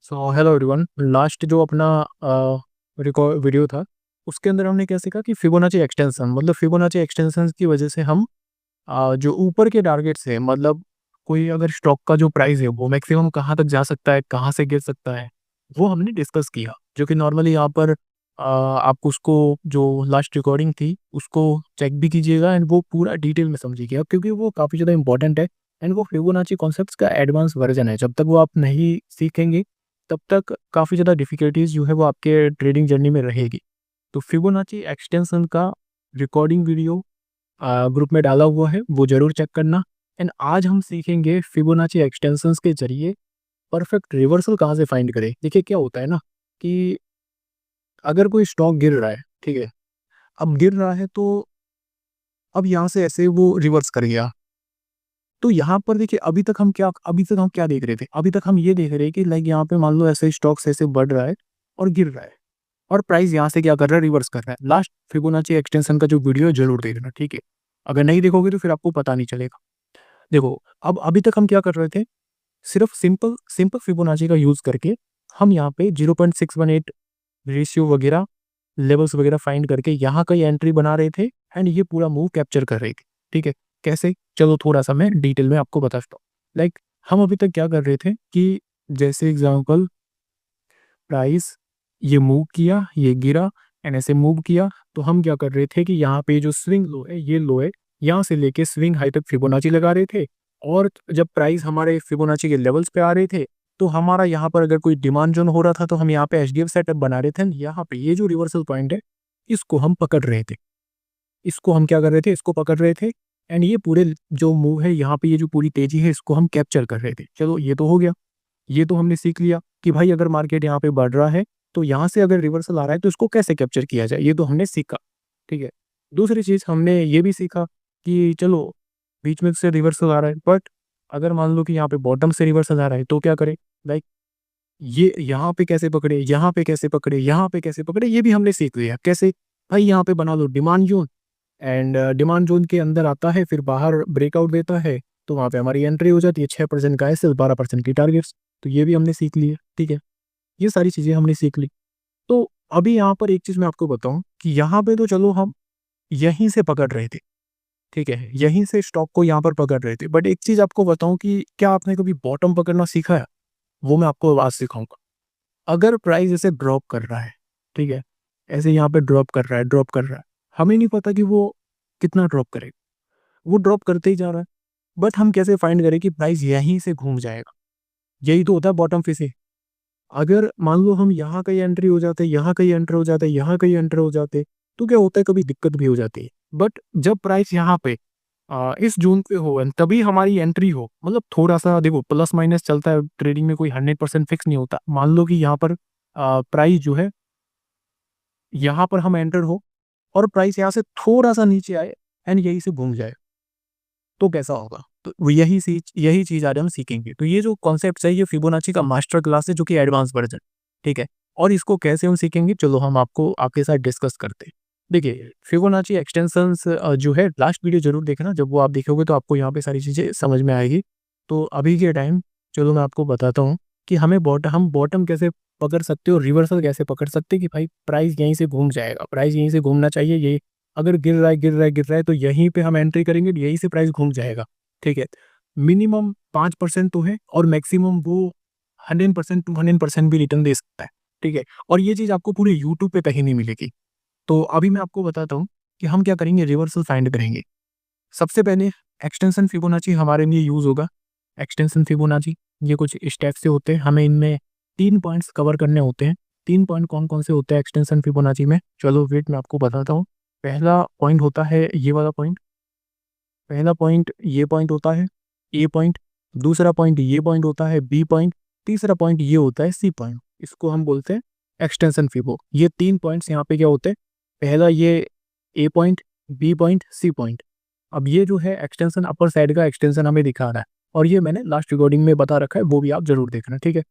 So hello everyone. Last जो अपना record video था उसके अंदर हमने क्या सीखा कि फिबोनाची एक्सटेंशन मतलब फिबोनाची एक्सटेंशन की वजह से हम जो ऊपर के टारगेट्स है मतलब कोई अगर स्टॉक का जो प्राइस है वो मैक्सिमम कहाँ तक जा सकता है, कहाँ से गिर सकता है, वो हमने डिस्कस किया। जो कि नॉर्मली यहाँ पर आप उसको जो लास्ट रिकॉर्डिंग थी उसको चेक भी कीजिएगा एंड वो पूरा डिटेल में समझिएगा क्योंकि वो काफ़ी ज़्यादा इंपॉर्टेंट है। एंड वो फिबोनाची कॉन्सेप्ट्स का एडवांस वर्जन है। जब तक वो आप नहीं सीखेंगे तब तक काफ़ी ज़्यादा डिफ़िकल्टीज़ जो है वो आपके ट्रेडिंग जर्नी में रहेगी। तो फिबोनाची एक्सटेंशन का रिकॉर्डिंग वीडियो ग्रुप में डाला हुआ है, वो ज़रूर चेक करना। एंड आज हम सीखेंगे फिबोनाची एक्सटेंशंस के ज़रिए परफेक्ट रिवर्सल कहाँ से फाइंड करें। देखिए क्या होता है ना कि अगर कोई स्टॉक गिर रहा है, ठीक है, अब गिर रहा है तो अब यहाँ से ऐसे वो रिवर्स कर गया। तो यहाँ पर देखिए अभी तक हम क्या देख रहे थे? अभी तक हम ये देख रहे हैं कि लाइक यहाँ पे मान लो ऐसे स्टॉक्स ऐसे बढ़ रहा है और गिर रहा है और प्राइस यहाँ से क्या कर रहा है? रिवर्स कर रहा है। लास्ट फिबोनाची एक्सटेंशन का जो वीडियो है ज़रूर देखना, ठीक है? अगर नहीं देखोगे तो फिर आपको पता नहीं चलेगा। देखो, अब अभी तक हम क्या कर रहे थे? सिर्फ सिंपल सिंपल फिबोनाची का यूज़ करके हम यहाँ पे 0.618 रेशियो वगैरह, लेवल्स वगैरह फाइंड करके यहाँ कई एंट्री बना रहे थे एंड ये पूरा मूव कैप्चर कर रही थी। ठीक है? कैसे? चलो थोड़ा-सा मैं डिटेल में आपको बताता हूँ। लाइक हम अभी तक क्या कर रहे थे कि जैसे एग्ज़ाम्पल प्राइस ये मूव किया, ये गिरा एंड ऐसे मूव किया, तो हम क्या कर रहे थे कि यहाँ पे जो स्विंग लो है, ये लो है, यहाँ से लेके स्विंग हाई तक फिबोनाची लगा रहे थे और जब प्राइस हमारे फिबोनाची के लेवल्स पे आ रहे थे, तो हमारा यहाँ पर अगर कोई डिमांड ज़ोन हो रहा था, तो हम यहाँ पे एचडीएफ सेटअप बना रहे थे एंड यहाँ पे ये जो रिवर्सल पॉइंट है, इसको हम पकड़ रहे थे। इसको हम क्या कर रहे थे? इसको पकड़ रहे थे एंड ये पूरे जो मूव है, यहाँ पे ये जो पूरी तेज़ी है, इसको हम कैप्चर कर रहे थे। चलो ये तो हो गया। ये तो हमने सीख लिया कि भाई अगर मार्केट यहाँ पे बढ़ रहा है तो यहाँ से अगर रिवर्सल आ रहा है तो इसको कैसे कैप्चर किया जाए, ये तो हमने सीखा। ठीक है। दूसरी चीज़ हमने ये भी सीखा कि चलो बीच में से रिवर्सल आ रहा है बट अगर मान लो कि यहाँ पे बॉटम से रिवर्सल आ रहा है तो क्या करें? लाइक ये यहाँ पे कैसे पकड़े, यहाँ पे कैसे पकड़े, यहाँ पे कैसे पकड़े, ये भी हमने सीख लिया। कैसे? भाई यहाँ पे बना लो demand zone and demand zone के अंदर आता है, फिर बाहर ब्रेकआउट देता है, तो वहाँ पे हमारी एंट्री हो जाती है। 6% का एसएल, 12% की टारगेट्स, तो ये भी हमने सीख लिए। ठीक है, ये सारी चीज़ें हमने सीख ली। तो अभी यहाँ पर एक चीज़ मैं आपको बताऊँ कि यहाँ पे तो चलो हम यहीं से पकड़ रहे थे, ठीक है, यहीं से स्टॉक को यहाँ पर पकड़ रहे थे, बट एक चीज़ आपको बताऊँ कि क्या आपने कभी बॉटम पकड़ना सीखा है? वो मैं आपको आज सिखाऊंगा। अगर प्राइस ऐसे ड्रॉप कर रहा है, ठीक है, ऐसे यहाँ पे ड्रॉप कर रहा है, ड्रॉप कर रहा है, हमें नहीं पता कि वो कितना ड्रॉप करेगा, वो ड्रॉप करते ही जा रहा है। बट हम कैसे फाइंड करें कि प्राइस यहीं से घूम जाएगा? यही तो होता है बॉटम फिशिंग। अगर मान लो हम यहाँ कहीं एंट्री हो जाते, यहाँ कहीं एंटर हो जाते, यहाँ कहीं एंटर हो जाते, तो क्या होता है, कभी दिक्कत भी हो जाती है। बट जब प्राइस यहाँ पे इस जोन पे हो and तभी हमारी एंट्री हो, मतलब थोड़ा सा देखो प्लस माइनस चलता है ट्रेडिंग में, कोई 100% फिक्स नहीं होता। मान लो कि यहाँ पर प्राइस जो है, यहाँ पर हम एंटर हो और प्राइस यहाँ से थोड़ा सा नीचे आए एंड यहीं से घूम जाए, तो कैसा होगा? तो वो यही चीज़ आज हम सीखेंगे। तो ये जो कॉन्सेप्ट है, ये फिबोनाची का मास्टर क्लास है जो कि एडवांस वर्जन, ठीक है? और इसको कैसे हम सीखेंगे, चलो हम आपको आपके साथ डिस्कस करते हैं। देखिए, फिबोनाची एक्सटेंशंस जो है, लास्ट वीडियो ज़रूर देखना, जब वो आप देखोगे तो आपको यहाँ पे सारी चीज़ें समझ में आएगी। तो अभी के टाइम चलो मैं आपको बताता हूँ कि हम बॉटम कैसे पकड़ सकते हो, रिवर्सल कैसे पकड़ सकते हैं कि भाई प्राइस यहीं से घूम जाएगा, प्राइस यहीं से घूमना चाहिए, ये अगर गिर रहा है, गिर रहा है, गिर रहा है, तो यहीं पे हम एंट्री करेंगे, यहीं से प्राइस घूम जाएगा, ठीक है? मिनिमम 5% तो है और मैक्सिमम वो 100% 200% भी रिटर्न दे सकता है, ठीक है? और ये चीज़ आपको पूरे यूट्यूब पे कहीं नहीं मिलेगी। तो अभी मैं आपको बताता हूँ कि हम क्या करेंगे, रिवर्सल फाइंड करेंगे। सबसे पहले एक्सटेंशन फिबोनाची हमारे लिए यूज़ होगा। एक्सटेंशन फिबोनाची ये कुछ स्टेप्स से होते हैं, हमें इनमें 3 पॉइंट्स कवर करने होते हैं। 3 पॉइंट कौन-कौन से होते हैं एक्सटेंशन फिबोनाची में? चलो वेट मैं आपको बताता हूँ। पहला पॉइंट होता है ये वाला पॉइंट, पहला पॉइंट ये पॉइंट होता है, ए पॉइंट। दूसरा पॉइंट ये पॉइंट होता है, बी पॉइंट। तीसरा पॉइंट ये होता है, सी पॉइंट। इसको हम बोलते हैं एक्सटेंशन फिबो। ये 3 पॉइंट्स यहाँ पे क्या होते हैं? पहला ये A point, B point, C point. अब ये जो है एक्सटेंशन, अपर साइड का एक्सटेंशन हमें दिखा रहा है और ये मैंने लास्ट रिकॉर्डिंग में बता रखा है, वो भी आप ज़रूर देखना, ठीक है?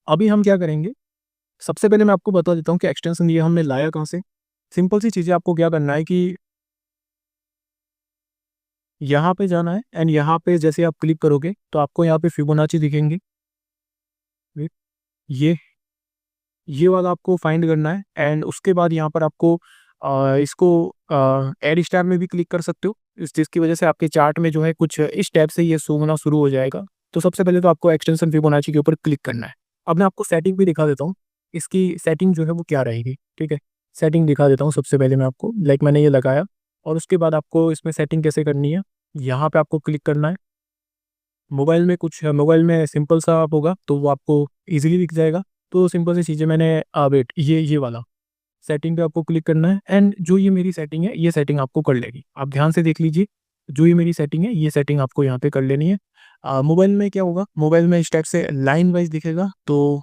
अभी हम क्या करेंगे, सबसे पहले मैं आपको बता देता हूँ कि एक्सटेंशन ये हमने लाया कहाँ से। सिंपल सी चीज़ें आपको क्या करना है कि यहाँ पे जाना है एंड यहाँ पे जैसे आप क्लिक करोगे तो आपको यहाँ पे फिबोनाची दिखेंगे। ये ये वाला आपको फाइंड करना है। एंड उसके बाद यहाँ पर आपको इसको एड स्टार में भी क्लिक कर सकते हो, इस जिसकी वजह से आपके चार्ट में जो है कुछ इस टाइप से ये शो होना शुरू हो जाएगा। तो सबसे पहले तो आपको एक्सटेंशन फिबोनाची के ऊपर क्लिक करना है। अब मैं आपको सेटिंग भी दिखा देता हूँ, इसकी सेटिंग जो है वो क्या रहेगी। ठीक है, सेटिंग दिखा देता हूँ सबसे पहले मैं आपको। लाइक मैंने ये लगाया और उसके बाद आपको इसमें सेटिंग कैसे करनी है, यहाँ पे आपको क्लिक करना है। मोबाइल में सिंपल सा आप होगा तो वो आपको इजीली दिख जाएगा। तो सिंपल सी चीज़ें मैंने वेट ये वाला सेटिंग पे आपको क्लिक करना है। एंड जो ये मेरी सेटिंग है ये सेटिंग आपको कर लेगी। आप ध्यान से देख लीजिए, जो ये मेरी सेटिंग है ये सेटिंग आपको यहाँ पे कर लेनी है। मोबाइल में क्या होगा, मोबाइल में इस टाइप से लाइन वाइज दिखेगा, तो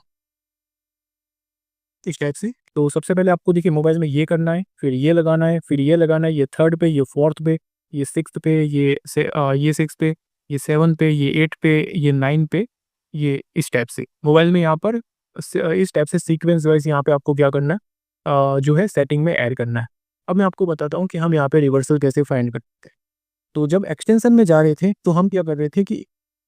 इस टाइप से। तो सबसे पहले आपको देखिए मोबाइल में ये करना है, फिर ये लगाना है, फिर ये लगाना है, ये थर्ड पे, ये फोर्थ पे, ये सिक्स्थ पे, ये सिक्स पे, ये सेवन पे, ये एट पे, ये नाइन पे, ये इस टाइप से मोबाइल में यहाँ पर इस टाइप से सीक्वेंस वाइज यहाँ पे आपको क्या करना है, जो है सेटिंग में ऐड करना है। अब मैं आपको बताता हूँ कि हम यहाँ पे रिवर्सल कैसे फाइंड करते हैं। तो जब एक्सटेंशन में जा रहे थे तो हम क्या कर रहे थे कि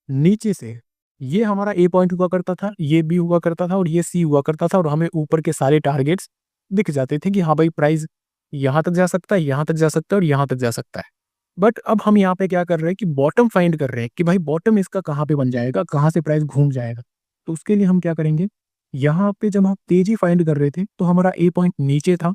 नीचे से ये हमारा ए पॉइंट हुआ करता था, ये बी हुआ करता था और ये सी हुआ करता था, और हमें ऊपर के सारे टारगेट्स दिख जाते थे कि हाँ भाई प्राइस यहाँ तक जा सकता है, यहाँ तक जा सकता है और यहाँ तक जा सकता है। बट अब हम यहाँ पे क्या कर रहे हैं कि बॉटम फाइंड कर रहे हैं कि भाई बॉटम इसका कहाँ पे बन जाएगा, कहाँ से प्राइस घूम जाएगा। तो उसके लिए हम क्या करेंगे, यहाँ पे जब हम तेजी फाइंड कर रहे थे तो हमारा ए पॉइंट नीचे था,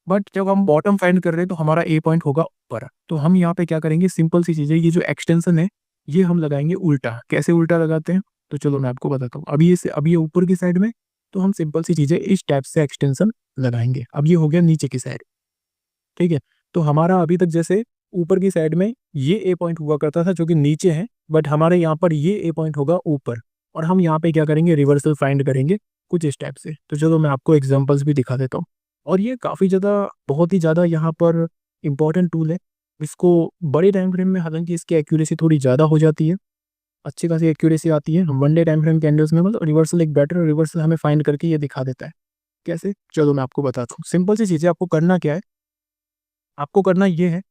बट जब हम बॉटम फाइंड कर रहे हैं तो हमारा ए पॉइंट होगा ऊपर। तो हम यहाँ पे क्या करेंगे, सिंपल सी चीज़ है, ये जो एक्सटेंशन है ये हम लगाएंगे उल्टा। कैसे उल्टा लगाते हैं, तो चलो मैं आपको बताता हूँ। अभी ये ऊपर की साइड में, तो हम सिंपल सी चीज़ें इस टाइप से एक्सटेंशन लगाएंगे। अब ये हो गया नीचे की साइड, ठीक है। तो हमारा अभी तक जैसे ऊपर की साइड में ये ए पॉइंट हुआ करता था जो कि नीचे है, बट हमारे यहाँ पर ये ए पॉइंट होगा ऊपर। और हम यहाँ पे क्या करेंगे, रिवर्सल फाइंड करेंगे कुछ इस टाइप से। तो चलो मैं आपको एग्जांपल्स भी दिखा देता हूँ। और ये काफ़ी ज़्यादा, बहुत ही ज़्यादा यहाँ पर इम्पॉर्टेंट टूल है। इसको बड़े टाइम फ्रेम में हालांकि इसकी एक्यूरेसी थोड़ी ज़्यादा हो जाती है, अच्छी खासी एक्यूरेसी आती है। One day time frame candles में मतलब रिवर्सल, एक बेटर रिवर्सल हमें फाइंड करके ये दिखा देता है। कैसे, चलो मैं आपको बताता हूँ। सिंपल सी चीज़ें, आपको करना क्या है, आपको करना ये है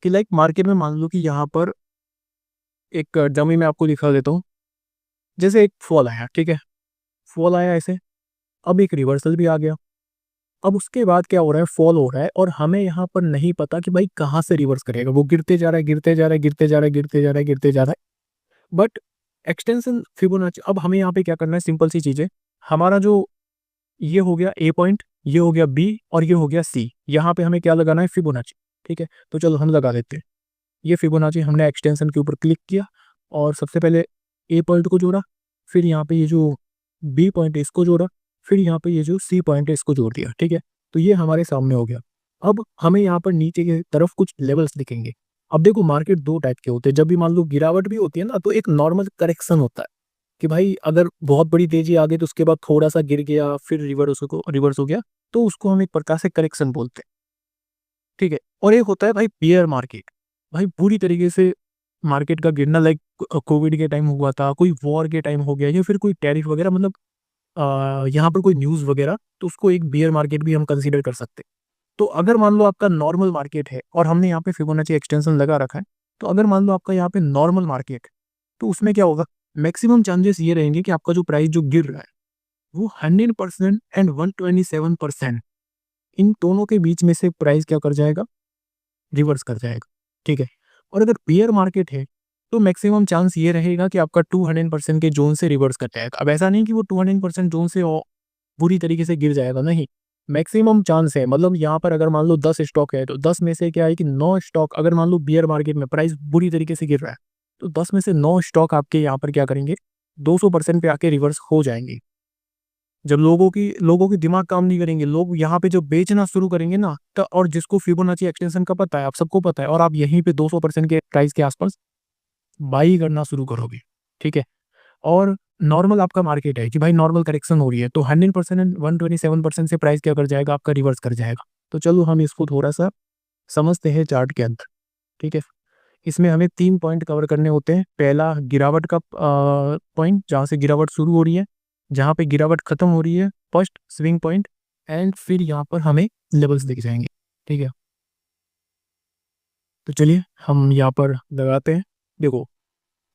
कि लाइक मार्केट में मान लो कि यहाँ पर एक डमी में आपको दिखा देता हूँ। जैसे एक फॉल आया, ठीक है, फॉल आया ऐसे, अब एक रिवर्सल भी आ गया। अब उसके बाद क्या हो रहा है, फॉल हो रहा है और हमें यहाँ पर नहीं पता कि भाई कहाँ से रिवर्स करेगा। वो गिरते जा रहा है, गिरते जा रहा है, गिरते जा रहा है, गिरते जा रहा है, गिरते जा रहा है। बट एक्सटेंशन फिबोनाची, अब हमें यहाँ पे क्या करना है, सिंपल सी चीज़ है। हमारा जो ये हो गया ए पॉइंट, ये हो गया बी और ये हो गया सी, यहाँ पे हमें क्या लगाना है, फिबोनाची। ठीक है, तो चलो हम लगा देते हैं। ये फिबोनाची हमने एक्सटेंशन के ऊपर क्लिक किया और सबसे पहले ए पॉइंट को जोड़ा, फिर यहाँ पे ये जो बी पॉइंट है इसको जोड़ा, फिर यहाँ पे ये जो सी पॉइंट है इसको जोड़ दिया। ठीक है, तो ये हमारे सामने हो गया। अब हमें यहाँ पर नीचे की तरफ कुछ लेवल्स दिखेंगे। अब देखो मार्केट दो टाइप के होते हैं, जब भी मान लो गिरावट भी होती है ना, तो एक नॉर्मल करेक्शन होता है कि भाई अगर बहुत बड़ी तेजी आ गई तो उसके बाद थोड़ा सा गिर गया, फिर रिवर्स हो गया, तो उसको हम एक प्रकार से करेक्शन बोलते हैं। ठीक है, और एक होता है भाई बियर मार्केट, भाई पूरी तरीके से मार्केट का गिरना, लाइक कोविड के टाइम हुआ था, कोई वॉर के टाइम हो गया, या फिर कोई टैरिफ वगैरह, मतलब यहाँ पर कोई न्यूज़ वगैरह, तो उसको एक बियर मार्केट भी हम कंसीडर कर सकते हैं। तो अगर मान लो आपका नॉर्मल मार्केट है और हमने यहाँ पे फिबोनाची एक्सटेंशन लगा रखा है, तो अगर मान लो आपका यहाँ पे नॉर्मल मार्केट है, तो उसमें क्या होगा, मैक्सिमम चांसेस ये रहेंगे कि आपका जो प्राइस जो गिर रहा है वो 100% एंड 127%, इन दोनों के बीच में से प्राइस क्या कर जाएगा, रिवर्स कर जाएगा। ठीक है, और अगर बियर मार्केट है तो मैक्सिमम चांस ये रहेगा कि आपका 200% के जोन से रिवर्स कर जाएगा। अब ऐसा नहीं कि वो 200% जोन से बुरी तरीके से गिर जाएगा, नहीं, मैक्सिमम चांस है। मतलब यहाँ पर अगर मान लो 10 स्टॉक है तो 10 में से क्या है कि 9 स्टॉक, अगर मान लो बियर मार्केट में प्राइस बुरी तरीके से गिर रहा है तो 10 में से 9 स्टॉक आपके यहाँ पर क्या करेंगे, 200% पे आके रिवर्स हो जाएंगे। जब लोगों की दिमाग काम नहीं करेंगे, लोग यहाँ पे जो बेचना शुरू करेंगे ना, तो और जिसको फिबोनाची एक्सटेंशन का पता है, आप सबको पता है, और आप यहीं पे 200% के प्राइस के आसपास बाई करना शुरू करोगे। ठीक है, और नॉर्मल आपका मार्केट है कि भाई नॉर्मल करेक्शन हो रही है, तो 100% एंड 127% से प्राइस क्या कर जाएगा, आपका रिवर्स कर जाएगा। तो चलो हम इसको थोड़ा सा समझते हैं चार्ट के अंदर। ठीक है, इसमें हमें 3 पॉइंट कवर करने होते हैं। पहला गिरावट का पॉइंट, जहाँ से गिरावट शुरू हो रही है, जहाँ पे गिरावट खत्म हो रही है, फर्स्ट स्विंग पॉइंट, एंड फिर यहाँ पर हमें लेवल्स दिख जाएंगे। ठीक है, तो चलिए हम यहाँ पर लगाते हैं। देखो,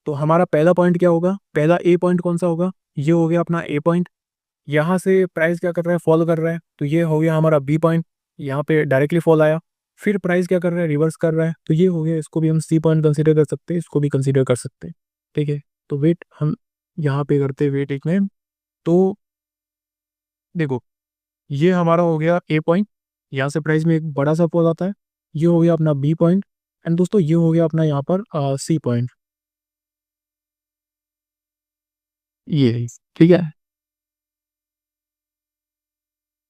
तो हमारा पहला पॉइंट क्या होगा, पहला ए पॉइंट कौन सा होगा, ये हो गया अपना ए पॉइंट। यहाँ से प्राइस क्या कर रहा है, फॉल कर रहा है, तो ये हो गया हमारा बी पॉइंट। यहाँ पे डायरेक्टली फॉल आया, फिर प्राइस क्या कर रहा है, रिवर्स कर रहा है, तो ये हो गया। इसको भी हम सी पॉइंट कंसीडर कर सकते हैं, इसको भी कंसीडर कर सकते हैं। ठीक है, तो वेट हम यहाँ पे करते हैं, वेट एक मिनट। तो देखो, ये हमारा हो गया ए पॉइंट, यहाँ से प्राइस में एक बड़ा सा फॉल आता है। ये हो गया अपना बी पॉइंट, एंड दोस्तों ये हो गया अपना यहाँ पर सी पॉइंट। ये ठीक है।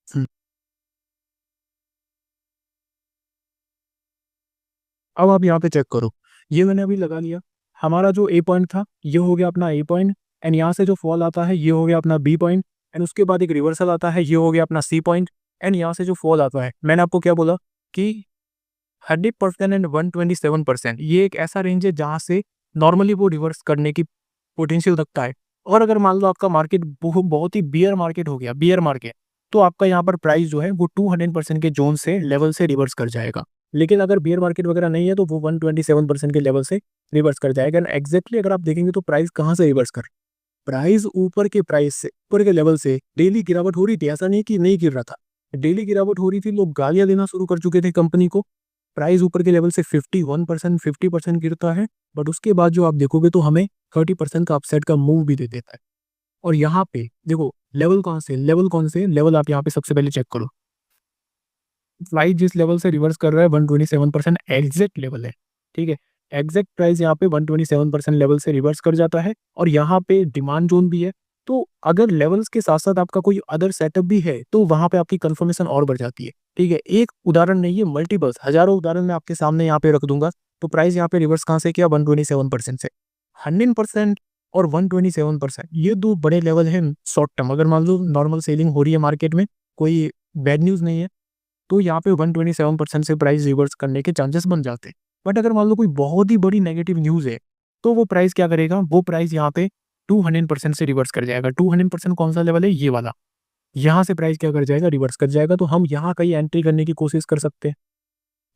हम्म, अब आप यहाँ पे चेक करो, ये मैंने अभी लगा लिया। हमारा जो ए पॉइंट था ये हो गया अपना ए पॉइंट, एंड यहाँ से जो फॉल आता है ये हो गया अपना बी पॉइंट, एंड उसके बाद एक रिवर्सल आता है, ये हो गया अपना सी पॉइंट। एंड यहाँ से जो फॉल आता है, मैंने आपको क्या बोला कि 100% एंड 127%, ये एक ऐसा रेंज है जहाँ से नॉर्मली वो रिवर्स करने की पोटेंशियल रखता है। और अगर मान लो आपका मार्केट बहुत ही बियर मार्केट हो गया, बियर मार्केट, तो आपका यहाँ पर प्राइस जो है वो 200% के जोन से लेवल से रिवर्स कर जाएगा। लेकिन अगर बियर मार्केट वगैरह नहीं है तो वो 127% के लेवल से रिवर्स कर जाएगा। एग्जैक्टली अगर आप देखेंगे तो प्राइस कहाँ से रिवर्स कर, प्राइस ऊपर के प्राइस से, ऊपर के लेवल से डेली गिरावट हो रही थी, ऐसा नहीं कि नहीं गिर रहा था, डेली गिरावट हो रही थी, लोग गालियां देना शुरू कर चुके थे कंपनी को। प्राइस ऊपर के लेवल से 51% 50% गिरता है, बट उसके बाद जो आप देखोगे तो हमें 30% का अपसाइड का मूव भी दे देता है। और यहाँ पे देखो लेवल कौन से, लेवल कौन से, लेवल आप यहाँ पे सबसे पहले चेक करो। फ्लाइट जिस लेवल से रिवर्स कर रहा है 127% एग्जैक्ट लेवल है। ठीक है, एग्जैक्ट प्राइस यहाँ पे 127% लेवल से रिवर्स कर जाता है, और यहाँ पे डिमांड जोन भी है। तो अगर लेवल्स के साथ साथ आपका कोई अदर सेटअप भी है तो वहां पे आपकी कंफर्मेशन और बढ़ जाती है। ठीक है, एक उदाहरण नहीं है, मल्टीपल्स हजारों उदाहरण मैं आपके सामने यहाँ पे रख दूंगा। तो प्राइस यहाँ पे रिवर्स कहाँ से किया, 127% से। 100% और 127%, ये दो बड़े लेवल हैं शॉर्ट टर्म। अगर मान लो नॉर्मल सेलिंग हो रही है मार्केट में, कोई बैड न्यूज नहीं है, तो यहाँ पे 127% से प्राइस रिवर्स करने के चांसेस बन जाते हैं। बट अगर मान लो कोई बहुत ही बड़ी नेगेटिव न्यूज है, तो वो प्राइस क्या करेगा, वो प्राइस यहाँ पे 200% से रिवर्स कर जाएगा। 200% कौन सा लेवल है, ये वाला। यहाँ से प्राइस क्या कर जाएगा, रिवर्स कर जाएगा। तो हम यहाँ कहीं एंट्री करने की कोशिश कर सकते हैं।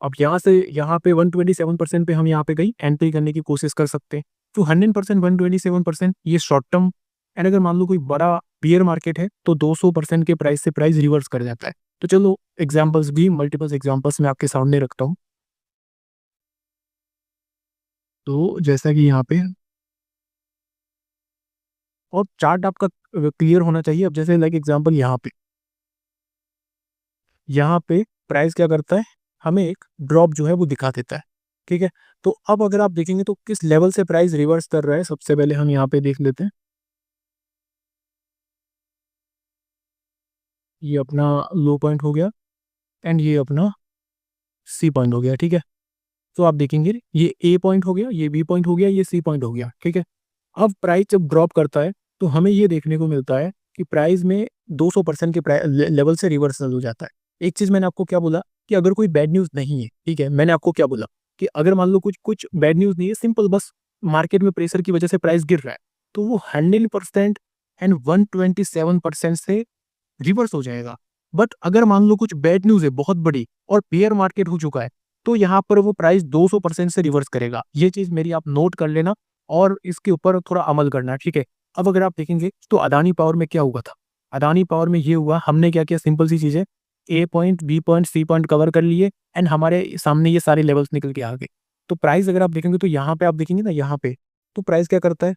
अब यहाँ से यहाँ पे 127% पे हम यहाँ पे कहीं एंट्री करने की कोशिश कर सकते हैं। तो 100% 127% ये शॉर्ट टर्म। एंड अगर मान लो कोई बड़ा बियर मार्केट है तो 200% के प्राइस से प्राइस रिवर्स कर जाता है। तो चलो एग्जांपल्स भी, मल्टीपल एग्जांपल्स मैं आपके सामने रखता हूँ। तो जैसा कि यहाँ पे, और चार्ट आपका क्लियर होना चाहिए। अब जैसे लाइक एग्जांपल यहाँ पे प्राइस क्या करता है, हमें एक ड्रॉप जो है वो दिखा देता है। ठीक है, तो अब अगर आप देखेंगे तो किस लेवल से प्राइस रिवर्स कर रहा है, सबसे पहले हम यहाँ पे देख लेते हैं। ये अपना लो पॉइंट हो गया, एंड ये अपना सी पॉइंट हो गया। ठीक है, तो आप देखेंगे ये ए पॉइंट हो गया, ये बी पॉइंट हो गया, ये सी पॉइंट हो गया। ठीक है, अब प्राइस जब ड्रॉप करता है तो हमें ये देखने को मिलता है कि प्राइस में 200% के लेवल से रिवर्सल हो जाता है। एक चीज मैंने आपको क्या बोला कि अगर कोई बैड न्यूज नहीं है, ठीक है, मैंने आपको क्या बोला कि अगर मान लो कुछ कुछ बैड न्यूज नहीं है, सिंपल बस मार्केट में प्रेशर की वजह से प्राइस गिर रहा है, तो वो 100% एंड 127% से रिवर्स हो जाएगा। बट अगर मान लो कुछ बैड न्यूज है बहुत बड़ी और बेयर मार्केट हो चुका है, तो यहाँ पर वो प्राइस 200% से रिवर्स करेगा। ये चीज मेरी आप नोट कर लेना और इसके ऊपर थोड़ा अमल करना। ठीक है, अब अगर आप देखेंगे तो अदानी पावर में क्या हुआ था, अदानी पावर में ये हुआ, हमने क्या किया, सिंपल सी चीज है, A point B point C point cover कर लिए, एंड हमारे सामने ये सारे लेवल्स निकल के आ गए। तो प्राइस अगर आप देखेंगे तो यहाँ पे आप देखेंगे ना, यहाँ पे तो प्राइस क्या करता है,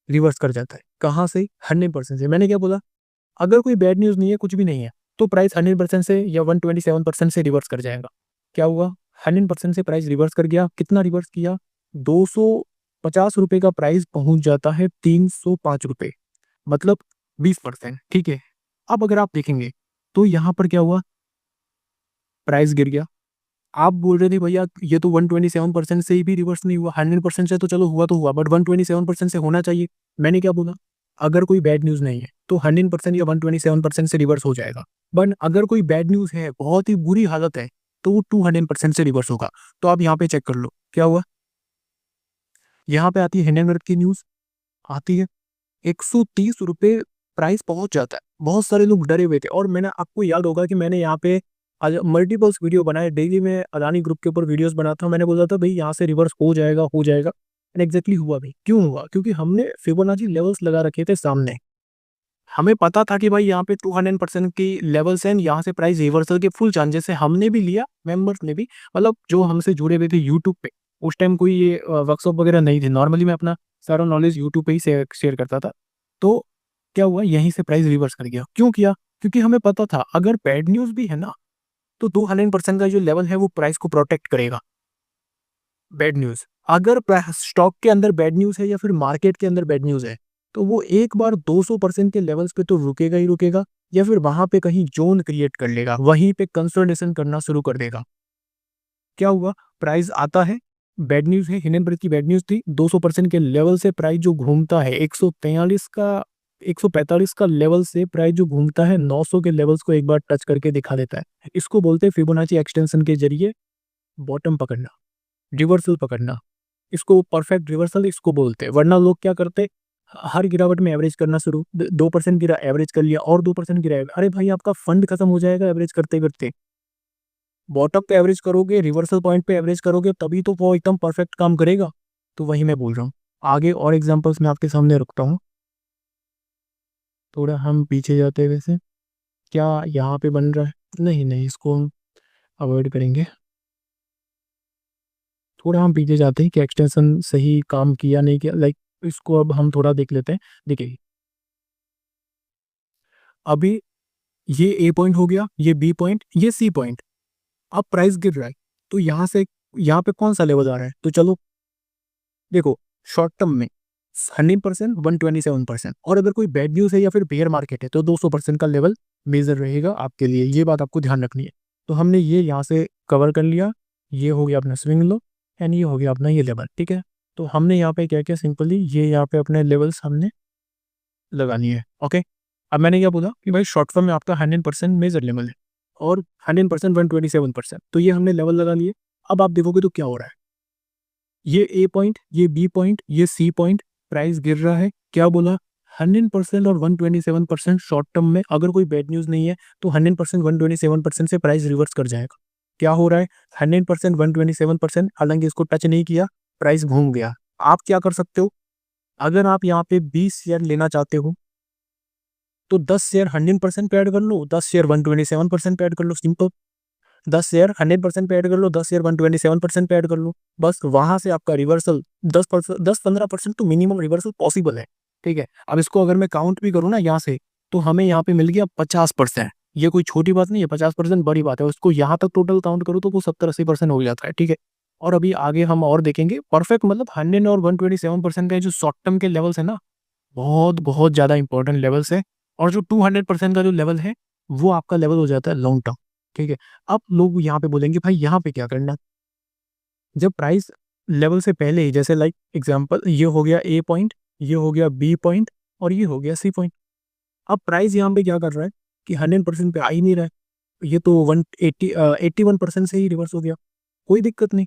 रिवर्स कर जाता है। कहाँ से, 100% से। मैंने क्या बोला, अगर कोई बैड न्यूज नहीं है, कुछ भी नहीं है, तो प्राइस 100% से या 127% से रिवर्स कर जाएगा। क्या हुआ, 100% से प्राइस रिवर्स कर गया। कितना रिवर्स किया, 250 रुपए का प्राइस पहुंच जाता है 305 रुपए, मतलब 20%। ठीक है, अब अगर आप देखेंगे तो यहाँ पर क्या हुआ, प्राइस गिर गया। आप बोल रहे थे भैया ये तो 127% से ही भी रिवर्स नहीं हुआ, 100% से तो चलो हुआ तो हुआ, बट 127% से होना चाहिए। मैंने क्या बोला, अगर कोई बैड न्यूज नहीं है तो 100% या 127% से रिवर्स हो जाएगा। बट अगर कोई बैड न्यूज है, बहुत ही बुरी हालत है, तो वो 200% से रिवर्स होगा। तो आप यहाँ पे चेक कर लो क्या हुआ। यहाँ पे आती है हिंडनबर्ग की न्यूज, आती है 130 रुपए प्राइस पहुंच जाता है। बहुत सारे लोग डरे हुए थे, और मैंने, आपको याद होगा कि मैंने यहाँ पे आज मल्टीपल्स वीडियो बनाए, डेली में अदानी ग्रुप के ऊपर वीडियोस बनाता हूँ। मैंने बोला था भाई यहाँ से रिवर्स हो जाएगा, हो जाएगा, एंड एग्जैक्टली हुआ भी। क्यों हुआ, क्योंकि हमने फिबोनाची लेवल्स लगा रखे थे सामने। हमें पता था कि भाई यहाँ पे 200% की लेवल्स हैं, यहाँ से प्राइस रिवर्सल के फुल चांसेस है। हमने भी लिया, मेंबर्स ने भी, मतलब जो हमसे जुड़े हुए थे यूट्यूब पे। उस टाइम कोई ये वर्कशॉप वगैरह नहीं थे, नॉर्मली मैं अपना सारा नॉलेज यूट्यूब पे ही शेयर करता था। तो क्या हुआ, यहीं से प्राइस रिवर्स कर गया। क्यों किया? क्योंकि हमें पता था अगर बैड न्यूज़ भी है ना, तो 200% का जो लेवल है वो प्राइस को प्रोटेक्ट करेगा। बैड न्यूज़, अगर स्टॉक के अंदर बैड न्यूज़ है या फिर मार्केट के अंदर बैड न्यूज़ है, तो वो एक बार 200% के लेवल्स पे तो रुकेगा ही रुकेगा, या फिर वहां पे कहीं जोन क्रिएट कर लेगा, वहीं पे कंसोलिडेशन करना शुरू कर देगा। क्या हुआ, प्राइस आता है, बैड न्यूज़ है, हिंडनबर्ग की बैड न्यूज़ थी, 200% के लेवल से प्राइस जो घूमता है 143 का 145 का लेवल से प्राइस जो घूमता है 900 के लेवल्स को एक बार टच करके दिखा देता है। इसको बोलते हैं फिबोनाची एक्सटेंशन के जरिए बॉटम पकड़ना, रिवर्सल पकड़ना। इसको परफेक्ट रिवर्सल इसको बोलते हैं। वरना लोग क्या करते, हर गिरावट में एवरेज करना शुरू, 2% गिरा एवरेज कर लिया, और 2% गिरा, अरे भाई आपका फंड खत्म हो जाएगा एवरेज करते करते। बॉटम पे एवरेज करोगे, रिवर्सल पॉइंट पे एवरेज करोगे, तभी तो वो एकदम परफेक्ट काम करेगा। तो वही मैं बोल रहा हूँ। आगे और एग्जांपल्स मैं आपके सामने रखता हूँ। थोड़ा हम पीछे जाते हैं। वैसे क्या यहाँ पे बन रहा है? नहीं नहीं, इसको हम अवॉइड करेंगे। थोड़ा हम पीछे जाते हैं कि एक्सटेंशन सही काम किया नहीं किया, लाइक इसको अब हम थोड़ा देख लेते हैं। देखिए अभी ये ए पॉइंट हो गया, ये बी पॉइंट, ये सी पॉइंट। अब प्राइस गिर रहा है, तो यहाँ से यहाँ पे कौन सा लेवल आ रहा है? तो चलो देखो, शॉर्ट टर्म में 100%, 127%, और अगर कोई बैड न्यूज़ है या फिर बेयर मार्केट है तो 200% का लेवल मेजर रहेगा आपके लिए। ये बात आपको ध्यान रखनी है। तो हमने ये यहाँ से कवर कर लिया। ये हो गया अपना स्विंग लो, एंड ये हो गया अपना ये लेवल। ठीक है, तो हमने यहाँ पे क्या किया, सिंपली ये यहाँ पे अपने लेवल्स हमने लगानी है। ओके, अब मैंने क्या बोला कि भाई शॉर्ट टर्म में आपका 100% मेजर लेवल है, और 100% 127%, तो ये हमने लेवल लगा लिए। अब आप देखोगे तो क्या हो रहा है, ये ए पॉइंट, ये बी पॉइंट, ये सी पॉइंट, प्राइस गिर रहा है। क्या बोला, 100% और 127% शॉर्ट टर्म में अगर कोई बैड न्यूज़ नहीं है तो 100% 127% से प्राइस रिवर्स कर जाएगा। क्या हो रहा है, 100% 127%, हालांकि इसको टच नहीं किया, प्राइस घूम गया। आप क्या कर सकते हो, अगर आप यहाँ पे 20 शेयर लेना चाहते हो तो 10 शेयर 100% पे ऐड कर लो, 10 शेयर 127% पे ऐड कर लो, सिंपल। 10 शेयर 100% पे ऐड कर लो, 10 शेयर 127% पे ऐड कर लो, बस वहां से आपका रिवर्सल 10%, 10-15% तो मिनिमम रिवर्सल पॉसिबल है। ठीक है, अब इसको अगर मैं काउंट भी करूँ ना यहाँ से, तो हमें यहाँ पे मिल गया 50%। ये कोई छोटी बात नहीं है, 50% बड़ी बात है। उसको यहाँ तक टोटल काउंट करूँ तो वो 70-80% हो जाता है। ठीक है, और अभी आगे हम और देखेंगे परफेक्ट, मतलब 100 और 127% का जो शॉर्ट टर्म के लेवल्स है ना, बहुत बहुत ज़्यादा इंपॉर्टेंट लेवल्स है। और जो 200% का जो लेवल है, वो आपका लेवल हो जाता है लॉन्ग टर्म। ठीक है, अब लोग यहाँ पे बोलेंगे भाई यहाँ पे क्या करना है? जब प्राइस लेवल से पहले ही, जैसे लाइक एग्जांपल, ये हो गया ए पॉइंट, ये हो गया बी पॉइंट, और ये हो गया सी पॉइंट। अब प्राइस यहाँ पे क्या कर रहा है कि 100% पे आ ही नहीं रहा है, ये तो 81% से ही रिवर्स हो गया। कोई दिक्कत नहीं,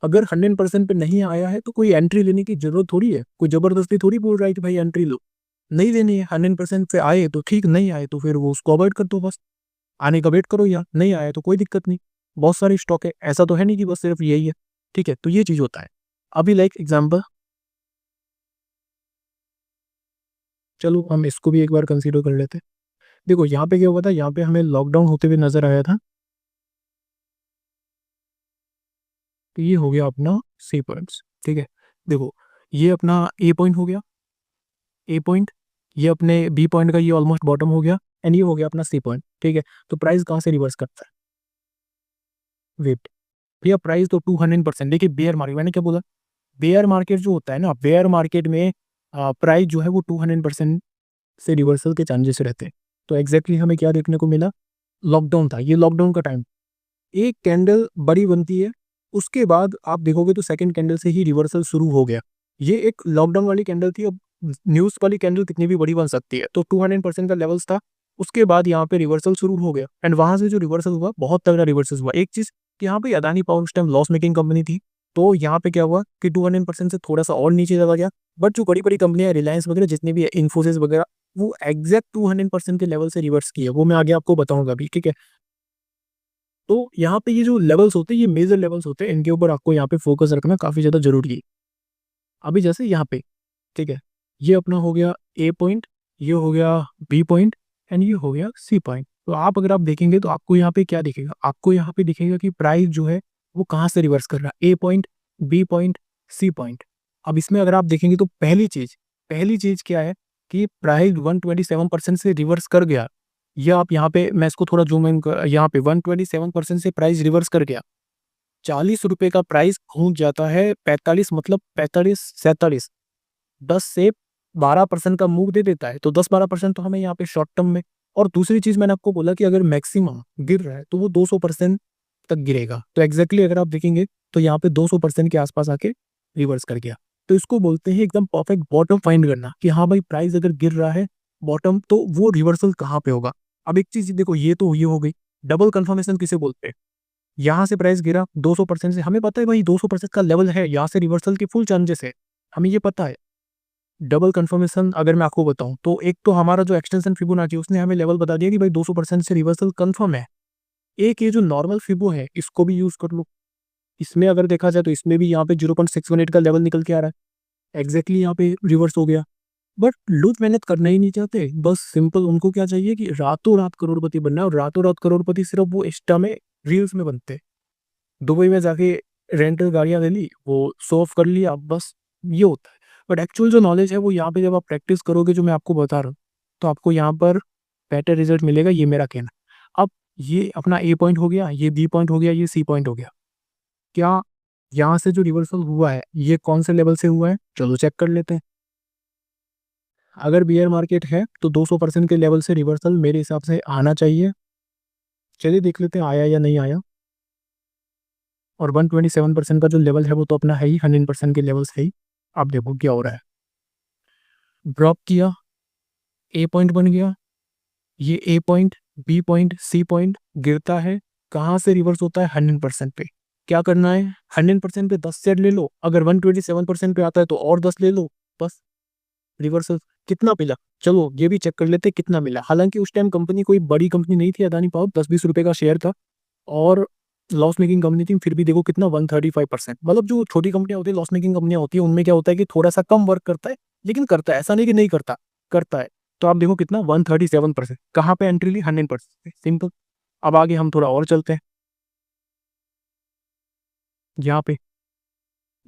अगर 100% पे नहीं आया है तो कोई एंट्री लेने की जरूरत थोड़ी है, कोई जबरदस्ती थोड़ी बोल रहा है कि भाई एंट्री लो। नहीं लेनी है, 100% पे आए तो ठीक, नहीं आए तो फिर वो उसको अवॉइड कर दो बस। आने का वेट करो, यार नहीं आया तो कोई दिक्कत नहीं, बहुत सारे स्टॉक है, ऐसा तो है नहीं कि बस सिर्फ यही है। ठीक है, तो ये चीज़ होता है। अभी लाइक एग्जांपल, चलो हम इसको भी एक बार कंसीडर कर लेते हैं। देखो यहाँ पे क्या हुआ था, यहाँ पे हमें लॉकडाउन होते हुए नजर आया था। तो ये हो गया अपना सी पॉइंट्स। ठीक है, देखो ये अपना ए पॉइंट हो गया, ए पॉइंट, ये अपने बी पॉइंट का ये ऑलमोस्ट बॉटम हो गया, एंड ये हो गया अपना सी पॉइंट। ठीक है, तो प्राइस कहाँ से रिवर्स करता है? वेट, भैया प्राइस तो 200%, देखिए बेयर मार्केट, मैंने क्या बोला, बेयर मार्केट जो होता है ना, बेयर मार्केट में प्राइस जो है वो 200% से रिवर्सल के चांसेस रहते हैं। तो एग्जैक्टली हमें क्या देखने को मिला, लॉकडाउन था, ये लॉकडाउन का टाइम, एक कैंडल बड़ी बनती है, उसके बाद आप देखोगे तो सेकंड कैंडल से ही रिवर्सल शुरू हो गया। ये एक लॉकडाउन वाली कैंडल थी। अब न्यूज़ वाली कैंडल कितनी भी बड़ी बन सकती है, तो 200% का लेवल्स था। उसके बाद यहाँ पे रिवर्सल शुरू हो गया, एंड वहां से जो रिवर्सल हुआ, बहुत तगड़ा रिवर्सल हुआ। एक चीज कि यहाँ पे अदानी पावर उस टाइम लॉस मेकिंग कंपनी थी, तो यहाँ पे क्या हुआ कि 200% से थोड़ा सा और नीचे चला गया। बट जो बड़ी बड़ी कंपनियां, रिलायंस वगैरह जितनी भी है, इन्फोसिस वगैरह, वो एग्जैक्ट 200% के लेवल से रिवर्स किए, वो मैं आगे आपको बताऊंगा अभी। ठीक है, तो यहाँ पे ये जो लेवल्स होते हैं, ये मेजर लेवल्स होते हैं, इनके ऊपर आपको यहाँ पे फोकस रखना काफी ज्यादा जरूरी है। अभी जैसे यहाँ पे, ठीक है, ये अपना हो गया ए पॉइंट, ये हो गया बी पॉइंट एंड ये हो गया सी पॉइंट। तो आप अगर आप देखेंगे तो आपको यहाँ पे क्या दिखेगा, आपको यहाँ पे दिखेगा कि प्राइस जो है वो कहाँ से रिवर्स कर रहा है, A point, B point, C point. अब इसमें अगर आप देखेंगे तो पहली चीज क्या है कि प्राइस 127% से रिवर्स कर गया। ये आप यहाँ पे, मैं इसको थोड़ा जूम इन यहाँ पे 127% से प्राइस रिवर्स कर गया। 40 रुपए का प्राइस पहुंच जाता है 45, मतलब 45 47, 10 से 12% का मूव दे देता है। तो 10-12% तो हमें यहाँ पे शॉर्ट टर्म में। और दूसरी चीज मैंने आपको बोला कि अगर मैक्सिमम गिर रहा है तो वो 200% तक गिरेगा। तो एग्जैक्टली अगर आप देखेंगे तो यहाँ पे 200% के आसपास आके रिवर्स कर गया। तो इसको बोलते हैं एकदम परफेक्ट बॉटम फाइंड करना कि हाँ भाई प्राइस अगर गिर रहा है बॉटम, तो वो रिवर्सल कहाँ पे होगा। अब एक चीज देखो, ये हो गई डबल कंफर्मेशन किसे बोलते हैं। यहाँ से प्राइस गिरा 200% से, हमें पता है भाई 200% का लेवल है, यहाँ से रिवर्सल के फुल चांसेस है, हमें ये पता है। डबल कंफर्मेशन अगर मैं आपको बताऊं तो एक तो हमारा जो एक्सटेंशन फिबोनाची उसने हमें लेवल बता दिया कि भाई 200% से रिवर्सल कंफर्म है। एक ये जो नॉर्मल फिबो है इसको भी यूज कर लो। इसमें अगर देखा जाए तो इसमें भी यहाँ पे 0.618 का लेवल निकल के आ रहा है, एग्जैक्टली यहाँ पे रिवर्स हो गया। बट लोग मेहनत करना ही नहीं चाहते, बस सिंपल उनको क्या चाहिए कि रातों रात करोड़पति बनना है। और रातों रात करोड़पति सिर्फ वो इंस्टा में रील्स में बनते हैं। दुबई में जाके रेंटल गाड़ियां ले ली, वो शो ऑफ कर लिया, बस ये होता है। बट एक्चुअल जो नॉलेज है वो यहाँ पे जब आप प्रैक्टिस करोगे जो मैं आपको बता रहा हूँ, तो आपको यहाँ पर बेटर रिजल्ट मिलेगा, ये मेरा कहना। अब ये अपना ए पॉइंट हो गया, ये बी पॉइंट हो गया, ये सी पॉइंट हो गया। क्या यहाँ से जो रिवर्सल हुआ है ये कौन से लेवल से हुआ है, चलो चेक कर लेते हैं। अगर बियर मार्केट है तो 200% के लेवल से रिवर्सल मेरे हिसाब से आना चाहिए। चलिए देख लेते हैं आया या नहीं आया। और 127% का जो लेवल है वो तो अपना है ही, 100% के लेवल से ही। आप देखो क्या हो रहा है, ड्रॉप किया, ए पॉइंट बन गया, ये A point, B point, C point गिरता है, कहाँ से रिवर्स होता है 100% पे। क्या करना है, 100% पे 10 शेयर ले लो, अगर 127% पे आता है तो और 10 ले लो, बस रिवर्सल। कितना मिला, चलो ये भी चेक कर लेते कितना मिला। हालांकि उस टाइम कंपनी कोई बड़ी कंपनी नहीं थी, अदानी पावर 10-20 रुपए का शेयर था और लॉस मेकिंग कंपनी थी, फिर भी देखो कितना 135%। मतलब जो छोटी कंपनियां होती है, लॉस मेकिंग कंपनियां होती है, उनमें क्या होता है कि थोड़ा सा कम वर्क करता है, लेकिन करता है, ऐसा नहीं कि नहीं करता, करता है। तो आप देखो कितना 137%, कहाँ पे एंट्री ली, 100%, सिंपल। अब आगे हम थोड़ा और चलते हैं यहाँ पे।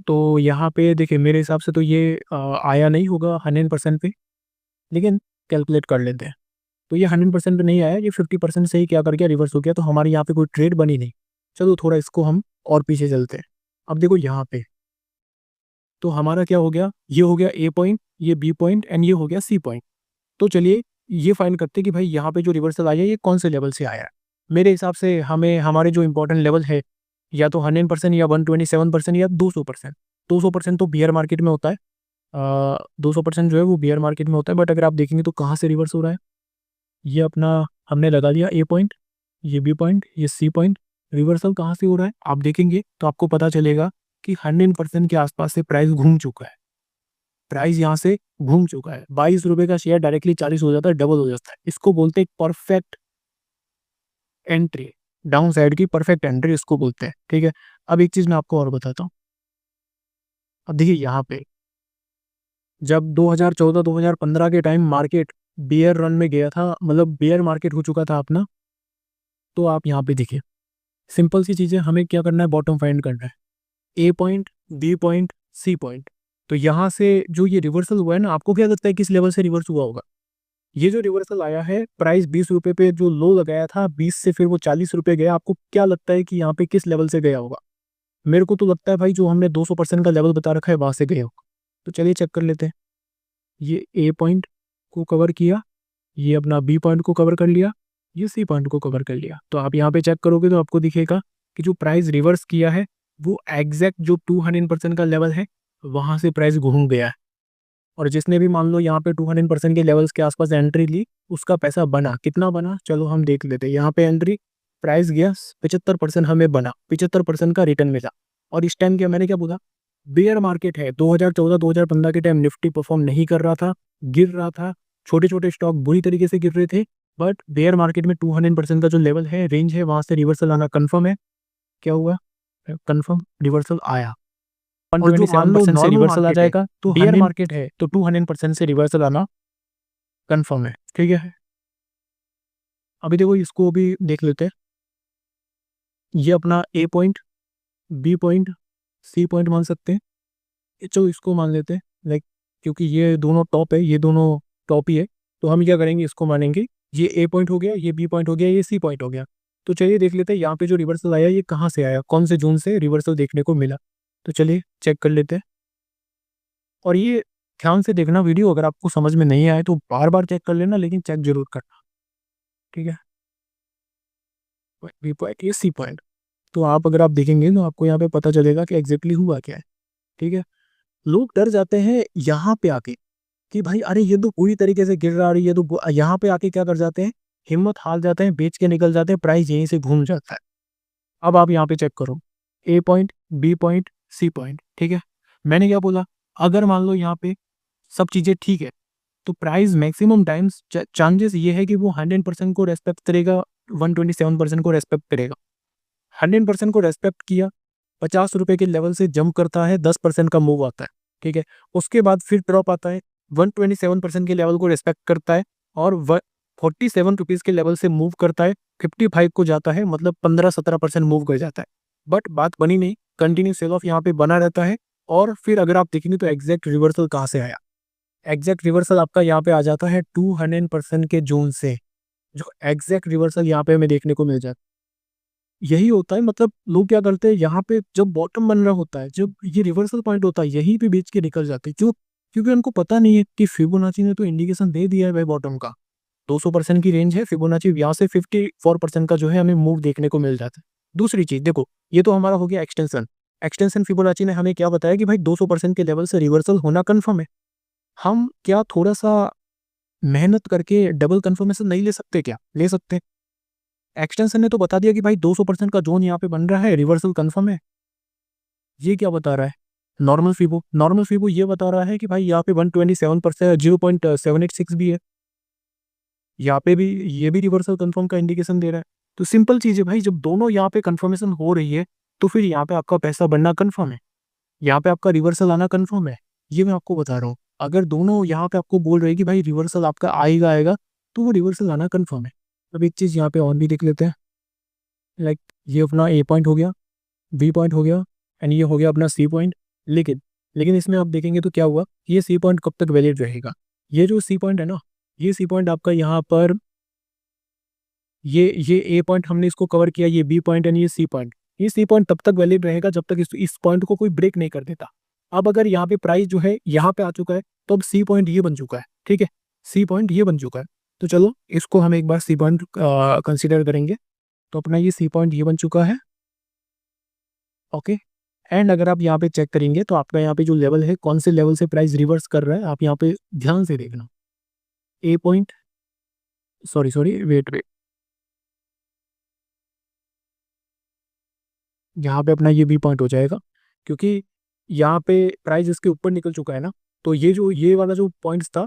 तो यहाँ पे देखिए मेरे हिसाब से तो ये आया नहीं होगा 100% पे, लेकिन कैलकुलेट कर लेते हैं। तो ये 100% पे नहीं आया, ये 50% से ही क्या कर गया, रिवर्स हो गया। तो हमारे यहाँ पे कोई ट्रेड बनी नहीं। चलो थोड़ा इसको हम और पीछे चलते हैं। अब देखो यहाँ पे तो हमारा क्या हो गया, ये हो गया ए पॉइंट, ये बी पॉइंट एंड ये हो गया सी पॉइंट। तो चलिए ये फाइंड करते हैं कि भाई यहाँ पे जो रिवर्सल आया है ये कौन से लेवल से आया है। मेरे हिसाब से हमें हमारे जो इंपॉर्टेंट लेवल है या तो 100% या 127% या 200%। 200% तो बियर मार्केट में होता है, 200% जो है वो बियर मार्केट में होता है। बट अगर आप देखेंगे तो कहाँ से रिवर्स हो रहा है, ये अपना हमने लगा लिया ए पॉइंट, ये बी पॉइंट, ये सी पॉइंट। रिवर्सल कहाँ से हो रहा है आप देखेंगे तो आपको पता चलेगा कि 100% के आसपास से प्राइस घूम चुका है। प्राइस यहाँ से घूम चुका है, 22 रुपए का शेयर डायरेक्टली 40 हो जाता है, डबल हो जाता है। इसको बोलते हैं परफेक्ट एंट्री, डाउन साइड की परफेक्ट एंट्री इसको बोलते हैं, ठीक है। अब एक चीज मैं आपको और बताता हूँ। अब देखिए यहाँ पे जब 2014-2015 के टाइम मार्केट बियर रन में गया था, मतलब बियर मार्केट हो चुका था अपना, तो आप यहाँ पे देखिए सिंपल सी चीज़ है, हमें क्या करना है, बॉटम फाइंड करना है, A point, B point, C point. तो यहाँ से जो ये रिवर्सल हुआ है ना, आपको क्या लगता है किस लेवल से रिवर्स हुआ होगा। ये जो रिवर्सल आया है प्राइस 20 रुपए पे जो लो लगाया था, 20 से फिर वो 40 रुपए गया, आपको क्या लगता है कि यहाँ पे किस लेवल से गया होगा। मेरे को तो लगता है भाई जो हमने 200% का लेवल बता रखा है वहां से गया होगा। तो चलिए चेक कर लेते हैं। ये ए पॉइंट को कवर किया, ये अपना बी पॉइंट को कवर कर लिया, ये सी पॉइंट को कवर कर लिया। तो आप यहाँ पे चेक करोगे तो आपको दिखेगा कि जो प्राइस रिवर्स किया है वो एग्जैक्ट जो 200% का लेवल है वहां से प्राइस घूम गया है। और जिसने भी मान लो यहाँ पे 200% के लेवल्स के आसपास एंट्री ली, उसका पैसा बना, कितना बना चलो हम देख लेते हैं। यहाँ पे एंट्री, प्राइस गया 75%, हमें बना 75% का रिटर्न मिला। और इस टाइम क्या मैंने क्या बोला, बेयर मार्केट है, 2014-2015 के टाइम निफ्टी परफॉर्म नहीं कर रहा था, गिर रहा था, छोटे छोटे स्टॉक बुरी तरीके से गिर रहे थे। बट बेयर मार्केट में 200% का जो लेवल है, रेंज है, वहां से रिवर्सल आना कन्फर्म है। क्या हुआ, कन्फर्म रिवर्सल आया। और जो मान लो 127% से नॉर्मल रिवर्सल आ मार्केट है जाएगा तो बियर 100, मार्केट है तो 200% से रिवर्सल आना कंफर्म है, ठीक है। अभी देखो इसको भी देख लेते हैं। ये अपना A point, B point, C point मान सकते हैं। चलो इसको मान लेते हैं, लाइक क्योंकि ये दोनों टॉप है, ये दोनों टॉप ही है, तो हम क्या करेंगे, इसको मानेंगे। ये ए पॉइंट हो गया, ये बी पॉइंट हो गया, ये सी पॉइंट हो गया। तो चलिए देख लेते हैं यहाँ पे जो रिवर्सल आया ये कहाँ से आया, कौन से जोन से रिवर्सल देखने को मिला। तो चलिए चेक कर लेते हैं। और ये ध्यान से देखना वीडियो, अगर आपको समझ में नहीं आए तो बार बार चेक कर लेना, लेकिन चेक जरूर करना, ठीक है। बी पॉइंट, ये सी पॉइंट। तो आप अगर आप देखेंगे तो आपको यहाँ पे पता चलेगा कि एग्जैक्टली हुआ क्या है, ठीक है। लोग डर जाते हैं यहाँ पे आके कि भाई अरे ये तो पूरी तरीके से गिर रहा है, ये तो यहाँ पे आके क्या कर जाते हैं, हिम्मत हार जाते हैं, बेच के निकल जाते हैं, प्राइस यहीं से घूम जाता है। अब आप यहाँ पे चेक करो, A point, B point, C point, ठीक है। मैंने क्या बोला, अगर मान लो यहाँ पे सब चीज़ें ठीक है तो प्राइस मैक्सिमम टाइम्स चांसेस ये है कि वो 100% को रेस्पेक्ट करेगा, 127% को रेस्पेक्ट करेगा। 100% को रेस्पेक्ट किया, 50 रुपए के लेवल से जंप करता है, 10% का मूव आता है, ठीक है। उसके बाद फिर ड्रॉप आता है, 127% के लेवल को रेस्पेक्ट करता है और 47 रुपीज़ के लेवल से मूव करता है, 55 को जाता है, मतलब 15-17% मूव कर जाता है। बट बात बनी नहीं, कंटिन्यू सेल ऑफ यहाँ पे बना रहता है। और फिर अगर आप देखेंगे तो एग्जैक्ट रिवर्सल कहाँ से आया, एग्जैक्ट रिवर्सल आपका यहाँ पे आ जाता है 200% के जोन से। जो एग्जैक्ट रिवर्सल यहाँ पे हमें देखने को मिल जाता है, यही होता है। मतलब लोग क्या करते हैं, यहाँ पे जब बॉटम बन रहा होता है, जब ये रिवर्सल पॉइंट होता है, यहीं पे बेच के निकल जाते हैं। क्यों? क्योंकि उनको पता नहीं है कि फिबोनाची ने तो इंडिकेशन दे दिया है भाई बॉटम का, 200% की रेंज है फिबोनाची, यहाँ से 54% का जो है हमें मूव देखने को मिल जाता है। दूसरी चीज देखो, ये तो हमारा हो गया एक्सटेंशन। एक्सटेंशन फिबोनाची ने हमें क्या बताया कि भाई 200% के लेवल से रिवर्सल होना कन्फर्म है। हम क्या थोड़ा सा मेहनत करके डबल कंफर्मेशन नहीं ले सकते? क्या ले सकते हैं? एक्सटेंशन ने तो बता दिया कि भाई 200% का जोन यहाँ पे बन रहा है, रिवर्सल कंफर्म है। ये क्या बता रहा है? नॉर्मल फीबो ये बता रहा है कि भाई यहाँ पे 127%, 0.786 भी है, यहाँ पे भी ये भी रिवर्सल कंफर्म का इंडिकेशन दे रहा है। तो सिंपल चीज़ है भाई, जब दोनों यहाँ पे कंफर्मेशन हो रही है तो फिर यहाँ पे आपका पैसा बढ़ना कंफर्म है, यहाँ पे आपका रिवर्सल आना कंफर्म है। ये मैं आपको बता रहा हूँ, अगर दोनों यहाँ पे आपको बोल रहे हैं कि भाई रिवर्सल आपका आएगा आएगा, तो वो रिवर्सल आना कंफर्म है। अब एक चीज़ यहाँ पे और भी देख लेते हैं, लाइक ये अपना ए पॉइंट हो गया, बी पॉइंट हो गया, एंड ये हो गया अपना सी पॉइंट। लेकिन लेकिन इसमें आप देखेंगे तो क्या हुआ, ये सी पॉइंट कब तक वैलिड रहेगा? ये जो सी पॉइंट है ना, ये सी पॉइंट आपका यहाँ पर, ये ए पॉइंट हमने इसको कवर किया, ये बी पॉइंट एंड ये सी पॉइंट। ये सी पॉइंट तब तक वैलिड रहेगा जब तक इस पॉइंट को कोई ब्रेक नहीं कर देता। अब अगर यहाँ पे प्राइस जो है यहाँ पे आ चुका है, तो अब सी पॉइंट ये बन चुका है, ठीक है। सी पॉइंट ये बन चुका है, तो चलो इसको हम एक बार सी पॉइंट कंसिडर करेंगे। तो अपना ये सी पॉइंट ये बन चुका है, ओके। एंड अगर आप यहाँ पे चेक करेंगे तो आपका यहाँ पे जो लेवल है, कौन से लेवल से प्राइस रिवर्स कर रहा है, आप यहाँ पे ध्यान से देखना। A point, sorry sorry, wait wait, यहाँ पे अपना ये बी पॉइंट हो जाएगा, क्योंकि यहाँ पे प्राइस इसके ऊपर निकल चुका है ना। तो ये वाला जो पॉइंट्स था,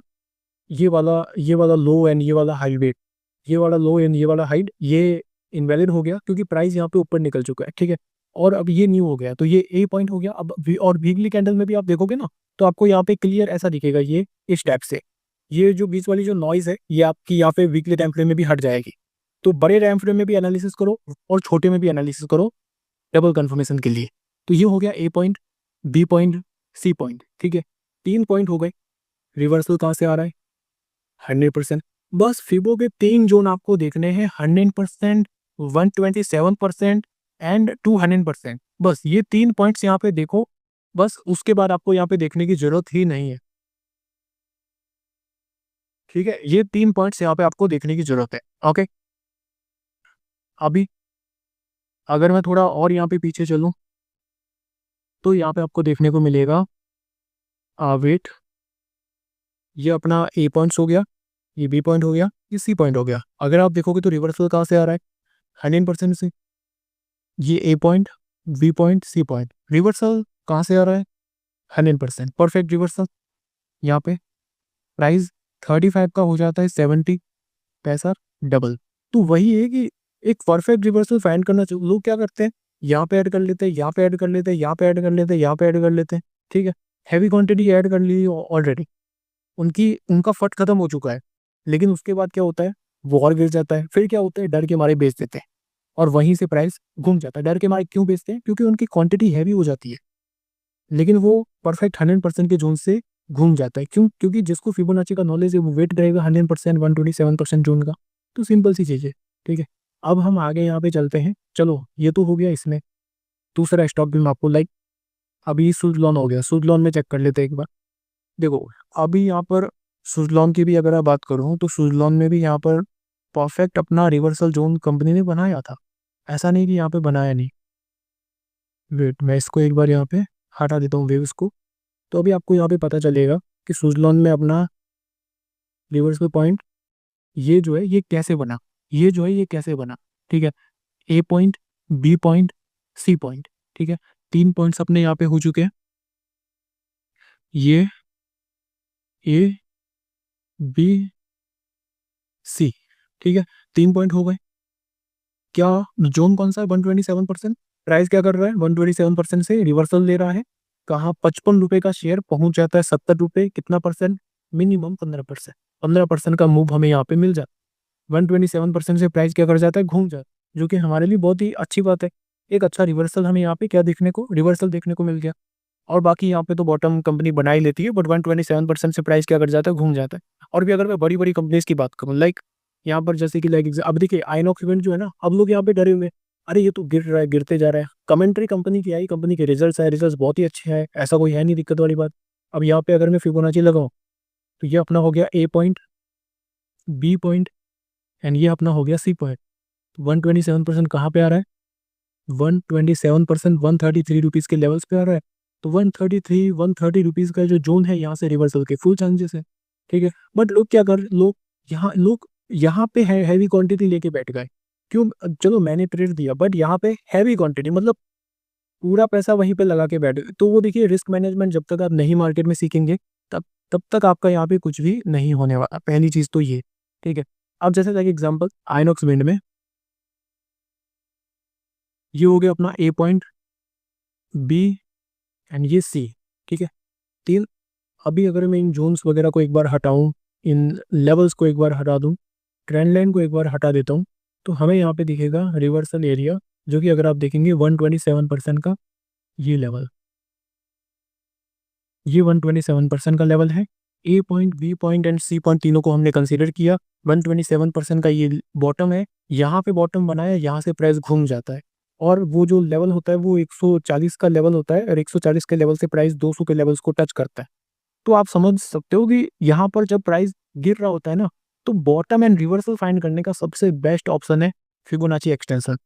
ये वाला लो एंड ये वाला हाई वेट, ये वाला लो एंड ये वाला हाइट, ये इनवैलिड हो गया क्योंकि प्राइस यहाँ पे ऊपर निकल चुका है, ठीक है। और अब ये न्यू हो गया, तो ये ए पॉइंट हो गया। अब और वीकली कैंडल में भी आप देखोगे ना, तो आपको यहाँ पे क्लियर ऐसा दिखेगा, ये इस टाइप से। ये जो बीच वाली जो नॉइज है, ये आपकी यहाँ पे वीकली टाइम फ्रेम में भी हट जाएगी। तो बड़े टाइम फ्रेम में भी एनालिसिस करो और छोटे में भी एनालिसिस करो, डबल कंफर्मेशन के लिए। तो ये हो गया A point, B point, C point, ठीक है। 3 पॉइंट हो गए। रिवर्सल कहाँ से आ रहा है? 100%। बस फिबो के 3 जोन आपको देखने हैं, 100%, 127% एंड 200%। बस ये 3 पॉइंट्स यहाँ पे देखो, बस उसके बाद आपको यहाँ पे देखने की जरूरत ही नहीं है, ठीक है। ये 3 पॉइंट्स यहाँ पे आपको देखने की जरूरत है, ओके। अभी अगर मैं थोड़ा और यहाँ पे पीछे चलूँ तो यहाँ पे आपको देखने को मिलेगा, वेट, ये अपना ए पॉइंट्स हो गया, ये बी पॉइंट हो गया, ये सी पॉइंट हो गया। अगर आप देखोगे तो रिवर्सल कहाँ से आ रहा है? 100% से। ये A point, B point, C point, reversal कहाँ से आ रहा है? 100% परफेक्ट रिवर्सल। यहाँ पे प्राइस 35 का हो जाता है 70 पैसा, डबल। तो वही है कि एक परफेक्ट रिवर्सल फाइंड करना चाहिए। लोग क्या करते हैं, यहाँ पे ऐड कर लेते हैं, यहाँ पे ऐड कर लेते हैं, यहाँ पे ऐड कर लेते हैं, यहाँ पे ऐड कर लेते हैं, ठीक है। हैवी क्वांटिटी ऐड कर ली ऑलरेडी, उनका फट खत्म हो चुका है। लेकिन उसके बाद क्या होता है, वो और गिर जाता है। फिर क्या होता है, डर के मारे बेच देते हैं और वहीं से प्राइस घूम जाता है। डर के मारे क्यों बेचते हैं? क्योंकि उनकी क्वांटिटी हैवी हो जाती है, लेकिन वो परफेक्ट 100% के जोन से घूम जाता है। क्यों? क्योंकि जिसको फिबोनाची का नॉलेज है वो वेट करेगा 100%, 127% जोन का। तो सिंपल सी चीज़ है, ठीक है। अब हम आगे यहाँ पे चलते हैं। चलो ये तो हो गया इसमें। दूसरा स्टॉक भी मैं आपको अभी सुजलॉन हो गया। सुजलॉन में चेक कर लेते हैं एक बार। देखो अभी यहाँ पर सुजलॉन की भी अगर मैं बात करूँ तो सुजलॉन में भी यहाँ पर परफेक्ट अपना रिवर्सल जोन कंपनी ने बनाया था। ऐसा नहीं कि यहाँ पे बनाया नहीं। वेट, मैं इसको एक बार यहाँ पे हटा देता हूँ वेव्स को। तो अभी आपको यहाँ पे पता चलेगा कि सुजलॉन में अपना रिवर्सल पॉइंट ये जो है ये कैसे बना, ये जो है ये कैसे बना, ठीक है। A point, B point, C point, ठीक है। 3 पॉइंट्स अपने यहाँ पे हो चुके हैं। ये ए, बी, सी, ठीक है। 3 पॉइंट हो गए। क्या जोन कौन सा है? 127%। प्राइस क्या कर रहा है? 127% से रिवर्सल ले रहा है। कहाँ? 55 रुपए का शेयर पहुंच जाता है 70 रुपए। कितना परसेंट? मिनिमम 15%। 15% का मूव हमें यहाँ पे मिल जाता है। 127% से प्राइस क्या कर जाता है? घूम जाता है, जो कि हमारे लिए बहुत ही अच्छी बात है। एक अच्छा रिवर्सल हमें यहाँ पे क्या देखने को, रिवर्सल देखने को मिल गया। और बाकी यहाँ पे तो बॉटम कंपनी बना ही लेती है, बट 127% से प्राइस क्या कर जाता है? घूम जाता है। और भी अगर मैं बड़ी बड़ी कंपनीज की बात करूँ, लाइक यहाँ पर जैसे कि लाइक अब देखिए आइनॉक्स इवेंट जो है ना, अब लोग यहाँ पे डरे हुए हैं, अरे ये तो गिर रहा है, गिरते जा रहा है। कमेंट्री कंपनी की आई, कंपनी के रिजल्ट्स आए, रिजल्ट्स बहुत ही अच्छे हैं, ऐसा कोई है नहीं दिक्कत वाली बात। अब यहाँ पे अगर मैं फिबोनाची लगाऊं तो ये अपना हो गया A point, B point, and ये अपना हो गया सी पॉइंट। 127% कहाँ पे आ रहा है? 127% 133 रुपीज़ के लेवल्स पे आ रहा है। तो 133 130 रुपीज़ का जो जोन है, यहाँ से रिवर्सल के फुल चांसेस है, ठीक है। बट लोग यहाँ पे हैवी क्वांटिटी लेके बैठ गए। क्यों? चलो मैंने ट्रेड दिया, बट यहाँ पे हैवी क्वांटिटी मतलब पूरा पैसा वहीं पे लगा के बैठ गए। तो वो देखिए, रिस्क मैनेजमेंट जब तक आप नहीं मार्केट में सीखेंगे, तब तब तक आपका यहाँ पे कुछ भी नहीं होने वाला। पहली चीज तो ये, ठीक है। अब जैसे लाइक एग्जांपल आइनॉक्स विंड में ये हो गया अपना ए पॉइंट, बी, एंड ये सी, ठीक है। तीन। अभी अगर मैं इन जोन्स वगैरह को एक बार हटाऊं, इन लेवल्स को एक बार हटा दूं, ट्रेंड लाइन को एक बार हटा देता हूं, तो हमें यहाँ पे दिखेगा रिवर्सल एरिया, जो कि अगर आप देखेंगे 127% का ये लेवल, ये 127% का लेवल है। A point, B point and C point तीनों को हमने कंसीडर किया। 127% का ये बॉटम है। यहाँ पे बॉटम बनाया, यहाँ से प्राइस घूम जाता है। और वो जो लेवल होता है वो 140 का लेवल होता है, और 140 के लेवल से प्राइस 200 के लेवल्स को टच करता है। तो आप समझ सकते हो कि यहाँ पर जब प्राइस गिर रहा होता है ना, तो बॉटम एंड रिवर्सल फाइंड करने का सबसे बेस्ट ऑप्शन है फिबोनाची एक्सटेंशन।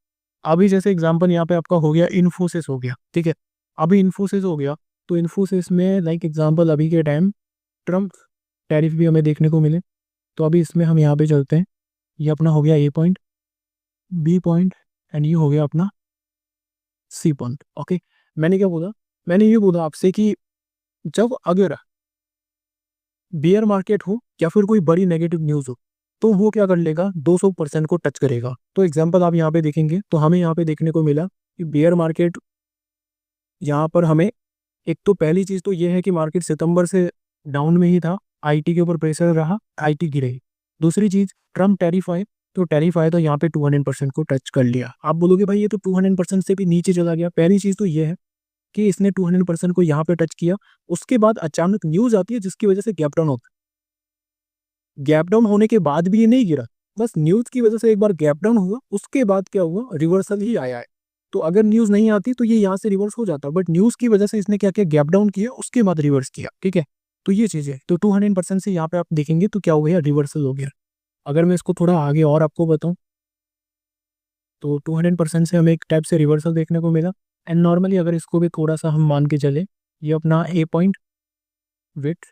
अभी जैसे एग्जांपल यहाँ पे आपका हो गया इन्फोसिस हो गया, ठीक है। अभी इन्फोसिस हो गया, तो इन्फोसिस में लाइक एग्जांपल अभी के टाइम ट्रम्प टैरिफ भी हमें देखने को मिले। तो अभी इसमें हम यहाँ पे चलते हैं। ये अपना हो गया A point, B point, and ये हो गया अपना सी पॉइंट, ओके। मैंने क्या बोला? मैंने ये बोला आपसे कि जब अगर बेयर मार्केट हो या फिर कोई बड़ी नेगेटिव न्यूज़ हो, तो वो क्या कर लेगा? 200% को टच करेगा। तो एग्जांपल आप यहाँ पे देखेंगे तो हमें यहाँ पे देखने को मिला कि बेयर मार्केट यहाँ पर हमें, एक तो पहली चीज़ तो ये है कि मार्केट सितंबर से डाउन में ही था, आईटी के ऊपर प्रेशर रहा, आईटी गिरे। दूसरी चीज़, ट्रम्प टैरिफ आए, तो टैरिफ आए तो यहाँ पे 200% को टच कर लिया। आप बोलोगे भाई ये तो 200% से भी नीचे चला गया। पहली चीज़ तो ये है कि इसने 200% को यहाँ पे टच किया। उसके बाद अचानक न्यूज़ आती है जिसकी वजह से गैप डाउन होता है। गैप डाउन होने के बाद भी ये नहीं गिरा, बस न्यूज़ की वजह से एक बार गैप डाउन हुआ, उसके बाद क्या हुआ? रिवर्सल ही आया है। तो अगर न्यूज़ नहीं आती तो ये यहाँ से रिवर्स हो जाता, बट न्यूज़ की वजह से इसने क्या किया? गैप डाउन किया, उसके बाद रिवर्स किया, ठीक है। तो ये चीज़ है। तो 200% से यहाँ पे आप देखेंगे तो क्या हो गया? रिवर्सल हो गया। अगर मैं इसको थोड़ा आगे और आपको बताऊं, तो 200% से हमें एक टाइप से रिवर्सल देखने को मिला। एंड नॉर्मली अगर इसको भी थोड़ा सा हम मान के चले, ये अपना ए पॉइंट, विथ,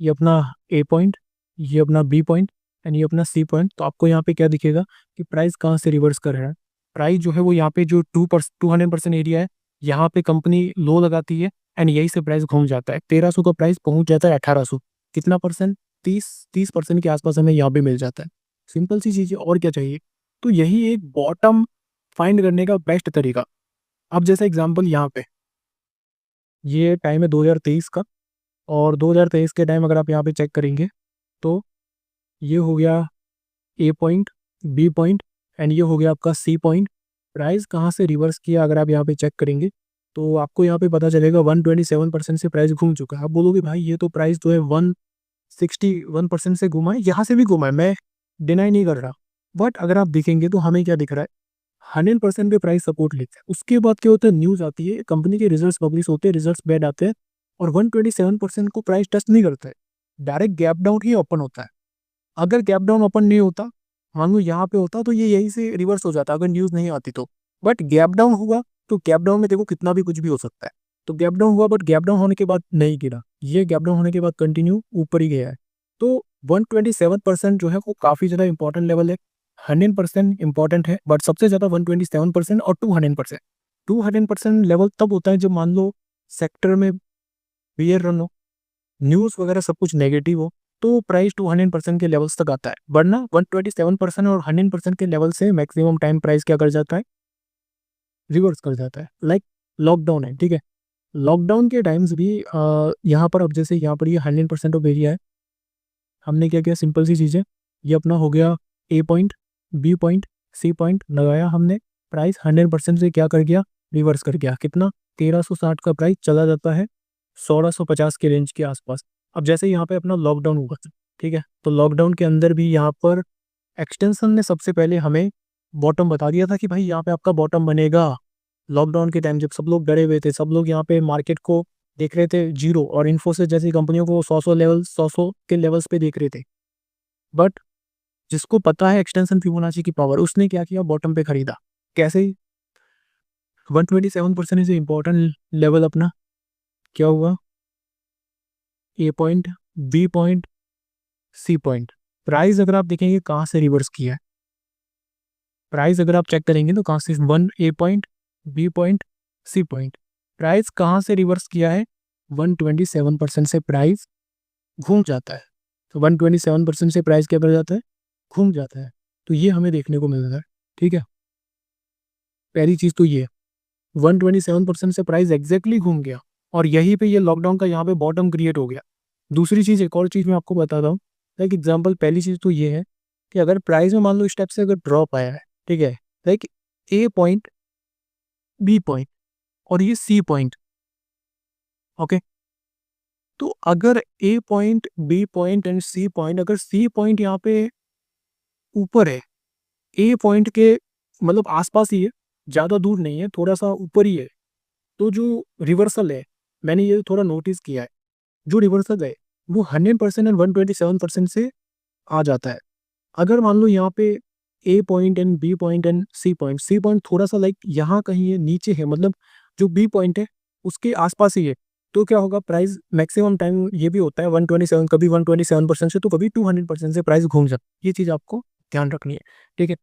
ये अपना ए पॉइंट, ये अपना बी पॉइंट, एंड ये अपना सी पॉइंट, तो आपको यहाँ पे क्या दिखेगा कि प्राइस कहाँ से रिवर्स कर रहा है? प्राइस जो है वो यहाँ पे जो 200% एरिया है, यहाँ पे कंपनी लो लगाती है, एंड यही से प्राइस घूम जाता है। 1300 का प्राइस पहुंच जाता है 1800। कितना परसेंट? 30% के आसपास हमें यहाँ पे मिल जाता है। सिंपल सी चीज़ है, और क्या चाहिए? तो यही एक बॉटम फाइंड करने का बेस्ट तरीका। अब जैसे एग्जाम्पल यहाँ पे ये टाइम है 2023 का, और 2023 के टाइम अगर आप यहाँ पे चेक करेंगे तो ये हो गया A point, B point and ये हो गया आपका सी पॉइंट। प्राइस कहाँ से रिवर्स किया अगर आप यहाँ पे चेक करेंगे तो आपको यहाँ पे पता चलेगा 127% से प्राइस घूम चुका है। आप बोलोगे भाई ये तो प्राइस जो है 161% से घुमा है, यहाँ से भी घुमा है, मैं डिनाई नहीं कर रहा। बट अगर आप देखेंगे तो हमें क्या दिख रहा है, 100% पे प्राइस सपोर्ट लेता है। उसके बाद क्या होता है, न्यूज़ आती है, कंपनी के रिजल्ट्स पब्लिश होते हैं, रिजल्ट्स बैड आते हैं और 127% को प्राइस टच नहीं करता है, डायरेक्ट गैप डाउन ही ओपन होता है। अगर गैप डाउन ओपन नहीं होता, मान लो यहाँ पे होता तो ये यहीं से रिवर्स हो जाता अगर न्यूज़ नहीं आती तो। बट गैप डाउन हुआ तो गैप डाउन में देखो कितना भी कुछ भी हो सकता है। तो गैप डाउन हुआ बट गैप डाउन होने के बाद नहीं गिरा, ये गैप डाउन होने के बाद कंटिन्यू ऊपर ही गया है। तो 127% जो है वो काफ़ी ज़्यादा इंपॉर्टेंट लेवल है। 100% इंपॉर्टेंट है बट सबसे ज़्यादा 127% और 200%। 200% लेवल तब होता है जब मान लो सेक्टर में बियर रन हो, न्यूज़ वगैरह सब कुछ नेगेटिव हो, तो प्राइस 200% के लेवल्स तक आता है। वरना 127% और 100% के लेवल से मैक्सिमम टाइम प्राइस क्या कर जाता है, रिवर्स कर जाता है। लाइक लॉकडाउन है, ठीक है, लॉकडाउन के टाइम्स भी यहाँ पर अब जैसे यहाँ पर ये 100% ऑफ एरिया है, हमने क्या किया, सिंपल सी चीज़ है, ये अपना हो गया A point, B point, C point लगाया हमने, प्राइस 100% से क्या कर गया, रिवर्स कर गया। कितना, 1360 का प्राइस चला जाता है 1650 के रेंज के आसपास। अब जैसे यहाँ पे अपना लॉकडाउन हुआ, ठीक है, तो लॉकडाउन के अंदर भी यहाँ पर एक्सटेंशन ने सबसे पहले हमें बॉटम बता दिया था कि भाई यहाँ पे आपका बॉटम बनेगा। लॉकडाउन के टाइम जब सब लोग डरे हुए थे, सब लोग यहाँ पे मार्केट को देख रहे थे जीरो और इन्फोसिस जैसी कंपनियों को 100 के लेवल्स पे देख रहे थे। बट जिसको पता है एक्सटेंशन फिबोनाची की पावर, उसने क्या किया, बॉटम पे खरीदा। कैसे, 127% इज इंपॉर्टेंट लेवल अपना, क्या हुआ, A point, B point, C point. Price अगर आप देखेंगे कहाँ से रिवर्स किया है, प्राइस अगर आप चेक करेंगे तो कहाँ से, one A point, B point, C point, price कहाँ से रिवर्स किया है, 127% से प्राइस घूम जाता है। तो 127% से प्राइस क्या कर जाता है, घूम जाता है। तो ये हमें देखने को मिल रहा है, ठीक है। पहली चीज़ तो ये 127% से प्राइस एग्जैक्टली घूम गया और यहीं पे ये लॉकडाउन का यहाँ पे बॉटम क्रिएट हो गया। दूसरी चीज़, एक और चीज़ मैं आपको बताता हूँ, लाइक एग्जांपल, पहली चीज़ तो ये है कि अगर प्राइस में मान लो स्टेप से अगर ड्रॉप आया है, ठीक है, like A point, B point और ये सी पॉइंट, ओके, तो अगर A point, B point and C point, अगर सी पॉइंट यहाँ पे ऊपर है, ए पॉइंट के मतलब आसपास ही है, ज़्यादा दूर नहीं है, थोड़ा सा ऊपर ही है, तो जो रिवर्सल है, मैंने ये थोड़ा नोटिस किया है, जो रिवर्सल है वो 100% एंड 127% से आ जाता है। अगर मान लो यहाँ पे A point and B point and C point थोड़ा सा लाइक यहाँ कहीं है, नीचे है, मतलब जो बी पॉइंट है उसके आसपास ही है, तो क्या होगा, प्राइस मैक्सिमम टाइम ये भी होता है 127, कभी 127% से तो कभी 200% से प्राइस घूम जाता है। ये चीज़ आपको ध्यान रखनी है, ठीक है।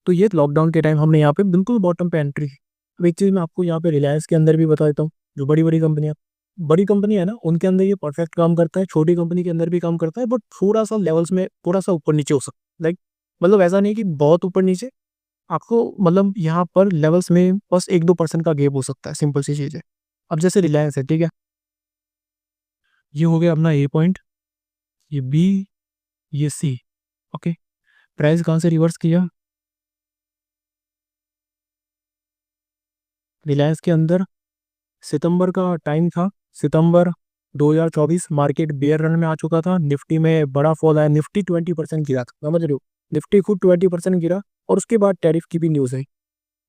तो ये लॉकडाउन के टाइम हमने यहाँ पे बिल्कुल बॉटम पे एंट्री की। अब एक चीज़ मैं आपको यहाँ पे रिलायंस के अंदर भी बता देता हूँ, जो बड़ी बड़ी कंपनियाँ, बड़ी कंपनी है ना, उनके अंदर ये परफेक्ट काम करता है, छोटी कंपनी के अंदर भी काम करता है, बट थोड़ा सा लेवल्स में थोड़ा सा ऊपर नीचे हो सकता है। लाइक मतलब ऐसा नहीं कि बहुत ऊपर नीचे, आपको मतलब यहाँ पर लेवल्स में बस 1-2% का गैप हो सकता है, सिंपल सी चीज़ है। अब जैसे रिलायंस है, ठीक है, ये हो गया अपना ए पॉइंट, ये बी, ये सी, ओके, प्राइस कहाँ से रिवर्स किया, रिलायंस के अंदर सितंबर का टाइम था, सितंबर 2024, मार्केट बेयर रन में आ चुका था, निफ्टी में बड़ा फॉल आया, निफ्टी 20% गिरा था, समझ रहे हो, निफ्टी खुद 20% गिरा और उसके बाद टैरिफ की भी न्यूज़ आई।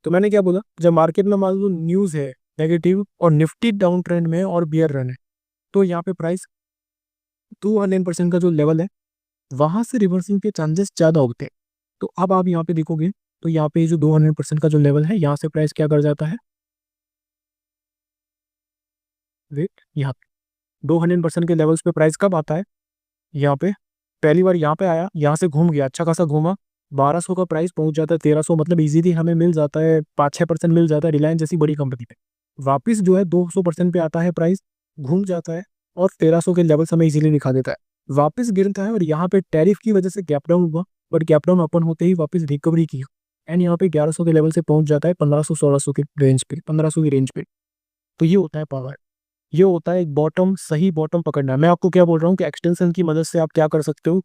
तो मैंने क्या बोला, जब मार्केट में मान लो न्यूज़ है नेगेटिव और निफ्टी डाउन ट्रेंड में है और बियर रन है, तो यहाँ पे प्राइस 200% का जो लेवल है वहाँ से रिवर्सिंग के चांसेस ज़्यादा होते हैं। तो अब आप यहाँ पे देखोगे तो यहाँ पे जो 200% का जो लेवल है, यहाँ से प्राइस क्या कर जाता है, वेट, यहाँ पे 200% के लेवल्स पे प्राइस कब आता है, यहाँ पे पहली बार यहाँ पे आया, यहाँ से घूम गया, अच्छा खासा घूमा, 1200 का प्राइस पहुंच जाता है 1300, मतलब इजीली हमें मिल जाता है 5-6% मिल जाता है रिलायंस जैसी बड़ी कंपनी पे। वापस जो है 200% पे आता है प्राइस, घूम जाता है और 1300 के लेवल्स हमें इजीली दिखा देता है, वापस गिरता है और यहाँ पे टैरिफ की वजह से गैप डाउन हुआ, बट गैप डाउन ओपन होते ही वापस रिकवरी की एंड यहाँ पे 1100 के लेवल से पहुंच जाता है 1500-1600 के रेंज पे, 1500 की रेंज पे। तो ये होता है पावर, ये होता है एक बॉटम, सही बॉटम पकड़ना। मैं आपको क्या बोल रहा हूँ कि एक्सटेंशन की मदद से आप क्या कर सकते हो,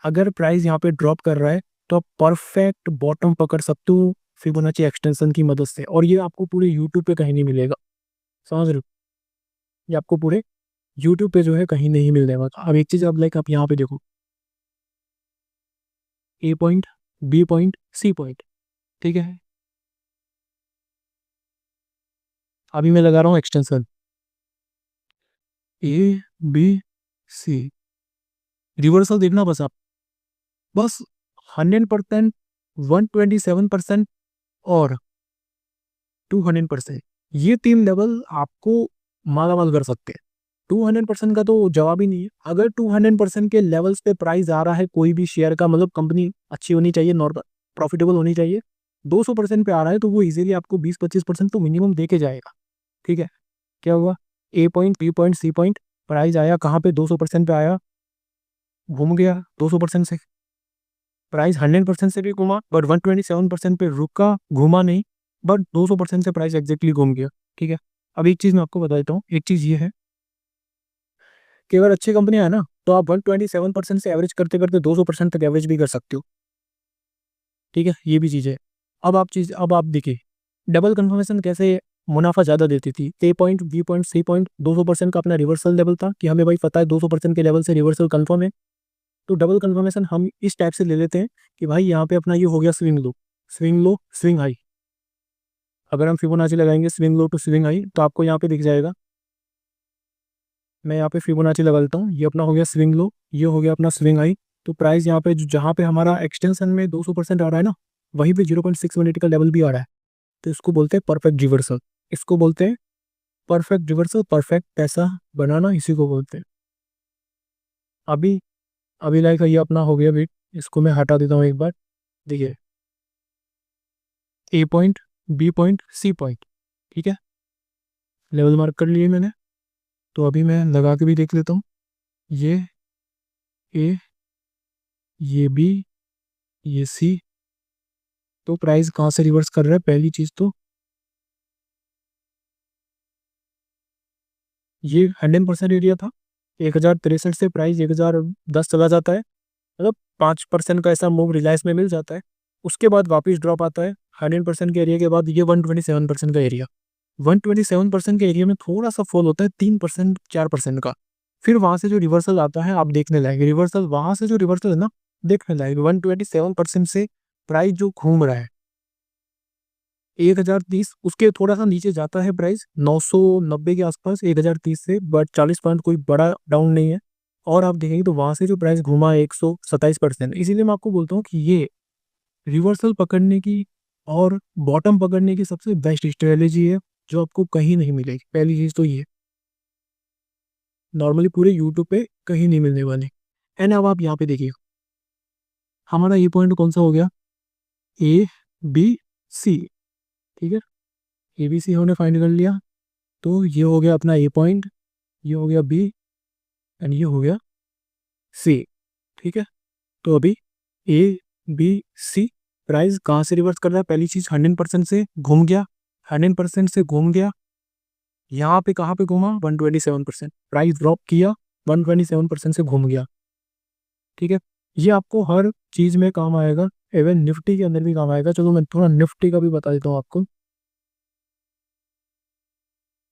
अगर प्राइस यहाँ पे ड्रॉप कर रहा है तो आप परफेक्ट बॉटम पकड़ सकते हो फिबोनाची एक्सटेंशन की मदद से, और ये आपको पूरे यूट्यूब पे कहीं नहीं मिलेगा, समझ रहे हो? ये आपको पूरे यूट्यूब पे जो है कहीं नहीं मिलने वाला। अब एक चीज़ आप लाइक आप यहाँ पे देखो, A point, B point, C point, ठीक है। अभी मैं लगा रहा हूँ extension A B C, reversal देखना बस आप, बस 100%, 127% और 200%, ये तीन लेवल आपको माला माल कर सकते हैं। 200% का तो जवाब ही नहीं है। अगर 200% के लेवल्स पे प्राइस आ रहा है कोई भी शेयर का, मतलब कंपनी अच्छी होनी चाहिए, नॉर्मल प्रॉफिटेबल होनी चाहिए, 200% पे आ रहा है तो वो इजीली आपको 20-25% तो मिनिमम दे के जाएगा, ठीक है। क्या हुआ, A point, B point, C point, price आया कहाँ पे, 200% पे आया, घूम गया 200% से, प्राइस 100% से भी घूमा बट 127% पे रुका, घूमा नहीं, बट 200% से प्राइस एग्जैक्टली घूम गया, ठीक है। अब एक चीज़ मैं आपको बता देता हूँ, एक चीज़ ये है कि अगर अच्छी कंपनियां है ना तो आप 127% से एवरेज करते करते 200% तक एवरेज भी कर सकते हो, ठीक है, ये भी चीज़ है। अब आप देखिए डबल कंफर्मेशन कैसे मुनाफा ज़्यादा देती थी। A point, B point, C point, 200% का अपना रिवर्सल लेवल था कि हमें भाई पता है 200% के लेवल से रिवर्सल कंफर्म है, तो डबल कंफर्मेशन हम इस टाइप से ले लेते हैं कि भाई यहाँ पे अपना ये हो गया swing low, swing low, swing high. अगर हम फिबोनाची लगाएंगे swing low to swing high तो आपको यहाँ पे दिख जाएगा, मैं यहाँ पे फिबोनाची लगा देता हूँ, ये अपना हो गया स्विंग लो, ये हो गया अपना स्विंग हाई। तो प्राइस यहाँ पे जहाँ पे हमारा एक्सटेंशन में 200% आ रहा है ना, वहीं पे 0.618 का लेवल भी आ रहा है, तो इसको बोलते हैं परफेक्ट रिवर्सल, इसको बोलते हैं परफेक्ट रिवर्सल, परफेक्ट पैसा बनाना, इसी को बोलते हैं। अभी अभी लाइक ये अपना हो गया वेट, इसको मैं हटा देता हूँ एक बार। देखिए A point, B point, C point, ठीक है, लेवल मार्क कर लिए मैंने। तो अभी मैं लगा के भी देख लेता हूँ, ये ए, ये बी, ये सी, तो प्राइस कहाँ से रिवर्स कर रहा है, पहली चीज़ तो ये 100% एरिया था, 1063 से प्राइस 1010 चला जाता है, मतलब 5% का ऐसा मूव रिलायंस में मिल जाता है। उसके बाद वापस ड्रॉप आता है 100% के एरिया के बाद, ये 127% का एरिया, 127% के एरिया में थोड़ा सा फॉल होता है 3%, 4% का। फिर वहाँ से जो रिवर्सल आता है आप देखने लायक, रिवर्सल वहाँ से जो रिवर्सल है ना देखने लायक, 127% से प्राइस जो घूम रहा है 1030, उसके थोड़ा सा नीचे जाता है प्राइस 990 के आसपास 1030 से, बट 40 पॉइंट कोई बड़ा डाउन नहीं है। और आप देखेंगे तो वहाँ से जो प्राइस घूमा है 127%, इसीलिए मैं आपको बोलता हूँ कि ये रिवर्सल पकड़ने की और बॉटम पकड़ने की सबसे बेस्ट स्ट्रेटेजी है जो आपको कहीं नहीं मिलेगी। पहली चीज़ तो ये नॉर्मली पूरे यूट्यूब पे कहीं नहीं मिलने वाली। एंड अब आप यहाँ पे देखिए हमारा ये पॉइंट कौन सा हो गया, ए बी सी, ठीक है, ए बी सी हमने फाइंड कर लिया, तो ये हो गया अपना ए पॉइंट, ये हो गया बी, एंड ये हो गया सी, ठीक है। तो अभी ए बी सी प्राइस कहाँ से रिवर्स कर रहा है, पहली चीज़ 100% से घूम गया, 100% से घूम गया, यहाँ पे कहाँ पे घूमा 127%, प्राइस ड्रॉप किया 127% से घूम गया, ठीक है। ये आपको हर चीज़ में काम आएगा, इवन निफ्टी के अंदर भी काम आएगा। चलो मैं थोड़ा निफ्टी का भी बता देता हूँ आपको,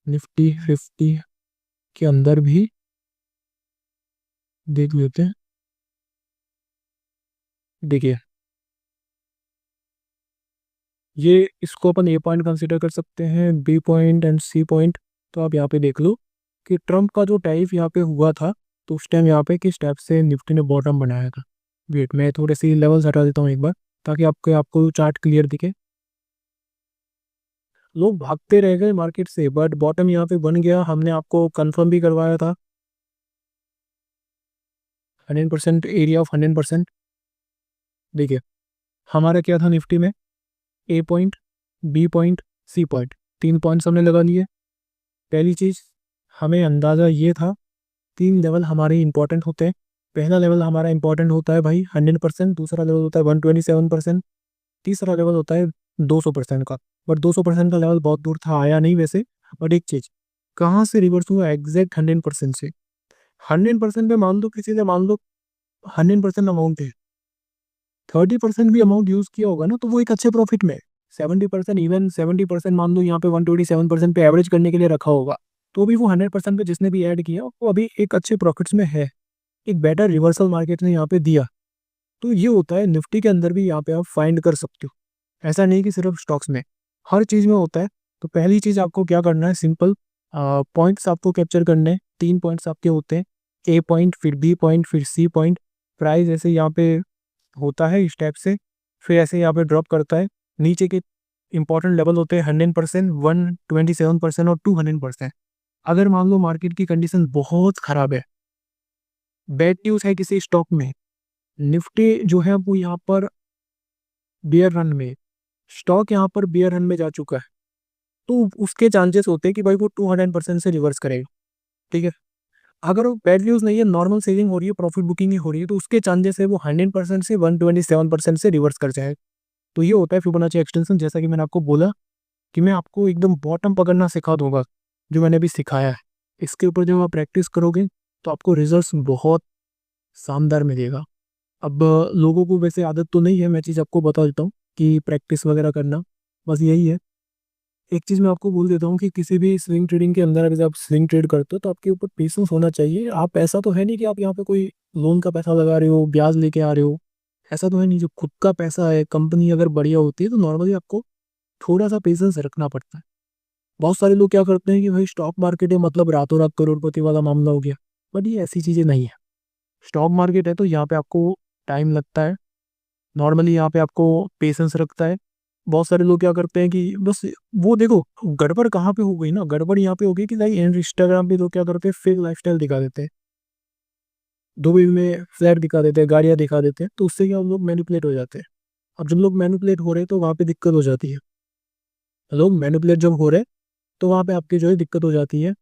निफ्टी 50 के अंदर भी देख लेते हैं। देखिए ये इसको अपन ए पॉइंट कंसिडर कर सकते हैं, B point and C point. तो आप यहाँ पे देख लो कि ट्रम्प का जो टैरिफ यहाँ पे हुआ था तो उस टाइम यहाँ पे किस टाइप से निफ्टी ने बॉटम बनाया था। वेट मैं थोड़े सी लेवल्स हटा देता हूँ एक बार ताकि आपको चार्ट क्लियर दिखे। लोग भागते रह गए मार्केट से बट बॉटम यहाँ पे बन गया, हमने आपको कंफर्म भी करवाया था 100% एरिया ऑफ 100%। देखिए हमारा क्या था निफ्टी में, A point, B point, C point, तीन पॉइंट्स हमने लगा लिए। पहली चीज़ हमें अंदाज़ा ये था तीन लेवल हमारे इंपॉर्टेंट होते हैं। पहला लेवल हमारा इंपॉर्टेंट होता है भाई 100%, दूसरा लेवल होता है 127%, तीसरा लेवल होता है 200% का। बट 200% का लेवल बहुत दूर था, आया नहीं वैसे। बट एक चीज़ कहाँ से रिवर्स हुआ, एग्जैक्ट 100% से। 100% पे मान लो किसी ने मान लो 100% अमाउंट है, 30% भी अमाउंट यूज़ किया होगा ना तो वो एक अच्छे प्रॉफिट में, 70%, इवन 70% मान लो यहाँ पे 127% पे एवरेज करने के लिए रखा होगा, तो भी वो 100% पे जिसने भी ऐड किया वो अभी एक अच्छे प्रॉफिट्स में है। एक बेटर रिवर्सल मार्केट ने यहाँ पे दिया। तो ये होता है निफ्टी के अंदर भी, यहाँ पे आप फाइंड कर सकते हो। ऐसा नहीं कि सिर्फ स्टॉक्स में, हर चीज़ में होता है। तो पहली चीज़ आपको क्या करना है, सिंपल पॉइंट्स आपको कैप्चर करने हैं। 3 पॉइंट्स आपके होते हैं, ए पॉइंट, फिर बी पॉइंट, फिर सी पॉइंट। प्राइस ऐसे यहाँ पे होता है इस टाइप से, फिर ऐसे यहाँ पे ड्रॉप करता है। नीचे के इंपॉर्टेंट लेवल होते हैं 100%, 127% और 200%। अगर मान लो मार्केट की कंडीशन बहुत खराब है, बैड न्यूज़ है किसी स्टॉक में, निफ्टी जो है वो यहाँ पर बियर रन में, स्टॉक यहाँ पर बियर रन में जा चुका है, तो उसके चांसेस होते हैं कि भाई वो 200% से रिवर्स करेगा। ठीक है, अगर वो बैड न्यूज़ नहीं है, नॉर्मल सेलिंग हो रही है, प्रॉफिट बुकिंग ही हो रही है, तो उसके चांसेस है वो 100% से 127% से रिवर्स कर जाए। तो ये होता है फिबोनाची एक्सटेंशन। जैसा कि मैंने आपको बोला कि मैं आपको एकदम बॉटम पकड़ना सिखा दूंगा, जो मैंने अभी सिखाया है। इसके ऊपर जब आप प्रैक्टिस करोगे तो आपको रिजल्ट्स बहुत शानदार मिलेगा। अब लोगों को वैसे आदत तो नहीं है, मैं चीज़ आपको बता देता हूँ कि प्रैक्टिस वगैरह करना, बस यही है। एक चीज़ मैं आपको बोल देता हूँ कि किसी भी स्विंग ट्रेडिंग के अंदर अगर आप स्विंग ट्रेड करते हो तो आपके ऊपर पेशेंस होना चाहिए। आप ऐसा तो है नहीं कि आप यहाँ पे कोई लोन का पैसा लगा रहे हो, ब्याज लेके आ रहे हो, ऐसा तो है नहीं। जो खुद का पैसा है, कंपनी अगर बढ़िया होती है तो नॉर्मली आपको थोड़ा सा पेशेंस रखना पड़ता है। बहुत सारे लोग क्या करते हैं कि भाई स्टॉक मार्केट है मतलब रातों रात करोड़पति वाला मामला हो गया, बट ये ऐसी चीज़ें नहीं है। स्टॉक मार्केट है तो यहाँ पे आपको टाइम लगता है, नॉर्मली यहाँ पे आपको पेशेंस रखता है। बहुत सारे लोग क्या करते हैं कि बस वो देखो गड़बड़ कहाँ पे हो गई ना, गड़बड़ यहाँ पे हो गई कि भाई इंस्टाग्राम पे लोग क्या करते हैं, फेक लाइफस्टाइल दिखा देते हैं, दुबई में फ्लैट दिखा देते हैं, गाड़ियाँ दिखा देते हैं, तो उससे क्या लोग मैनिपुलेट हो जाते हैं। अब जब लोग मैनिपुलेट हो रहे हैं तो वहाँ पे दिक्कत हो जाती है। लोग मैनिपुलेट जब हो रहे हैं तो वहाँ पे आपकी जो है दिक्कत हो जाती है।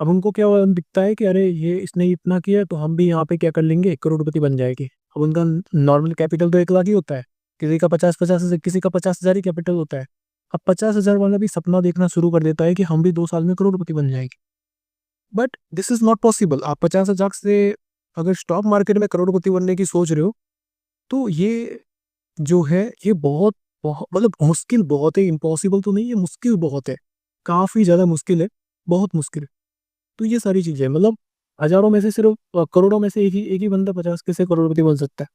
अब उनको क्या दिखता है कि अरे ये इसने इतना किया तो हम भी यहाँ पे क्या कर लेंगे, करोड़पति बन जाएगी। अब उनका नॉर्मल कैपिटल तो 1 लाख ही होता है, किसी का 50-50 किसी का 50,000 ही कैपिटल होता है। अब 50,000 वाला भी सपना देखना शुरू कर देता है कि हम भी 2 साल में करोड़पति बन जाएंगे, but this is not possible. आप 50,000 से अगर स्टॉक मार्केट में करोड़पति बनने की सोच रहे हो तो ये जो है ये बहुत बहुत मतलब मुश्किल बहुत है, इम्पॉसिबल तो नहीं है, मुश्किल बहुत है, काफ़ी ज़्यादा मुश्किल है, बहुत मुश्किल है। तो ये सारी चीज़ें मतलब हजारों में से सिर्फ करोड़ों में से एक ही बंदा 50 के से करोड़पति बन सकता है।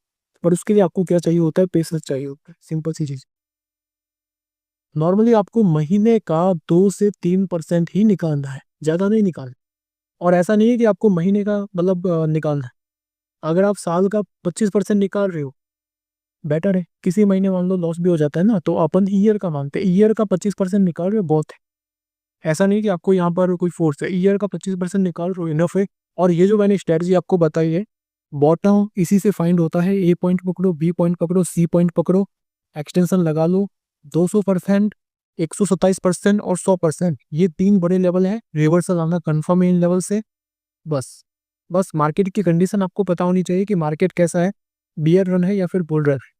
पर उसके लिए आपको क्या चाहिए होता है, पेशेंस चाहिए होता है, सिंपल सी चीज़। नॉर्मली आपको महीने का 2 से 3% ही निकालना है, ज़्यादा नहीं निकालना। और ऐसा नहीं है कि आपको महीने का मतलब निकालना है। अगर आप साल का 25% निकाल रहे हो बेटर है। किसी महीने मान लो लॉस भी हो जाता है ना, तो अपन ईयर का मानते हैं, ईयर का 25% निकाल रहे हो बहुत है। ऐसा नहीं कि आपको यहाँ पर कोई फोर्स है, ईयर का 25% निकाल रहे हो इनफ है। और ये जो मैंने स्ट्रेटजी आपको बताई है, बॉटम इसी से फाइंड होता है। ए पॉइंट पकड़ो, बी पॉइंट पकड़ो, सी पॉइंट पकड़ो, एक्सटेंशन लगा लो। 200%, 127% और 100%, ये 3 बड़े लेवल हैं। रिवर्सल आना कन्फर्म है इन लेवल से। बस बस मार्केट की कंडीशन आपको पता होनी चाहिए कि मार्केट कैसा है, बियर रन है या फिर बुल रन है।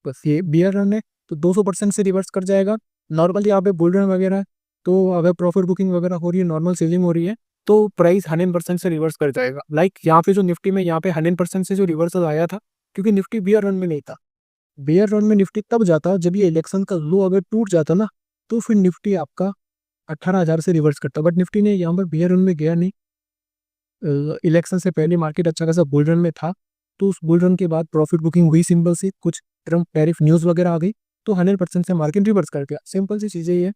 बस ये बियर रन है तो 200% से रिवर्स कर जाएगा। नॉर्मली यहाँ पे बुल रन वगैरह है, तो अगर प्रॉफिट बुकिंग वगैरह हो रही है, नॉर्मल सेलिंग हो रही है, तो प्राइस 100% से रिवर्स कर जाएगा। लाइक यहाँ पे जो निफ्टी में यहाँ पे 100% से जो रिवर्सल आया था, क्योंकि निफ्टी बियर रन में नहीं था। बियर रन में निफ्टी तब जाता जब ये इलेक्शन का लो अगर टूट जाता ना, तो फिर निफ्टी आपका 18,000 से रिवर्स करता। बट निफ्टी ने यहाँ पर बियर रन में गया नहीं। इलेक्शन से पहले मार्केट अच्छा खासा बुल रन में था, तो उस बुल रन के बाद प्रॉफिट बुकिंग हुई सिंपल सी, कुछ ट्रम्प टैरिफ न्यूज़ वगैरह आ गई, तो 100% से मार्केट रिवर्स कर गया। सिंपल सी चीज़ें ये है।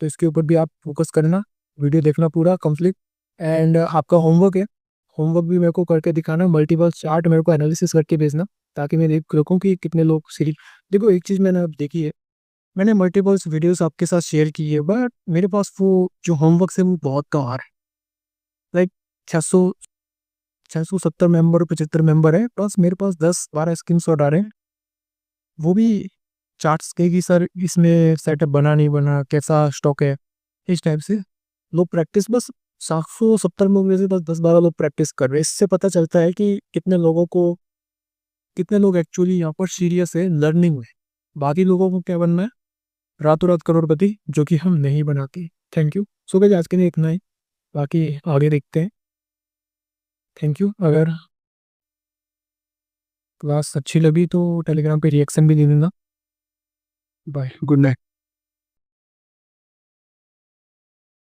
तो इसके ऊपर भी आप फोकस करना, वीडियो देखना पूरा कंप्लीट। एंड आपका होमवर्क है, होमवर्क भी मेरे को करके दिखाना, मल्टीपल चार्ट मेरे को एनालिसिस करके भेजना, ताकि मैं देख सकूँ कि कितने लोग सीरीज। देखो एक चीज़ मैंने अब देखी है, मैंने मल्टीपल्स वीडियोस आपके साथ शेयर की है, बट मेरे पास वो जो होमवर्क है वो बहुत कम आ रहा है। लाइक 670 मेंबर, 75 मेंबर है, बस मेरे पास 10-12 स्क्रीनशॉट आ रहे हैं, वो भी चार्ट्स के कि सर इसमें सेटअप बना नहीं बना, कैसा स्टॉक है, इस टाइप से। लोग प्रैक्टिस बस 770 में से बस 10-12 लोग प्रैक्टिस कर रहे हैं। इससे पता चलता है कि कितने लोगों को, कितने लोग एक्चुअली यहाँ पर सीरियस है लर्निंग में। बाकी लोगों को क्या बनना है, रातों रात करोड़पति, जो कि हम नहीं बनाते। Thank you. सो गाइस आज के लिए इतना ही, बाकी आगे देखते हैं। Thank you. अगर क्लास अच्छी लगी तो टेलीग्राम पे रिएक्शन भी दे देना। Bye, good night.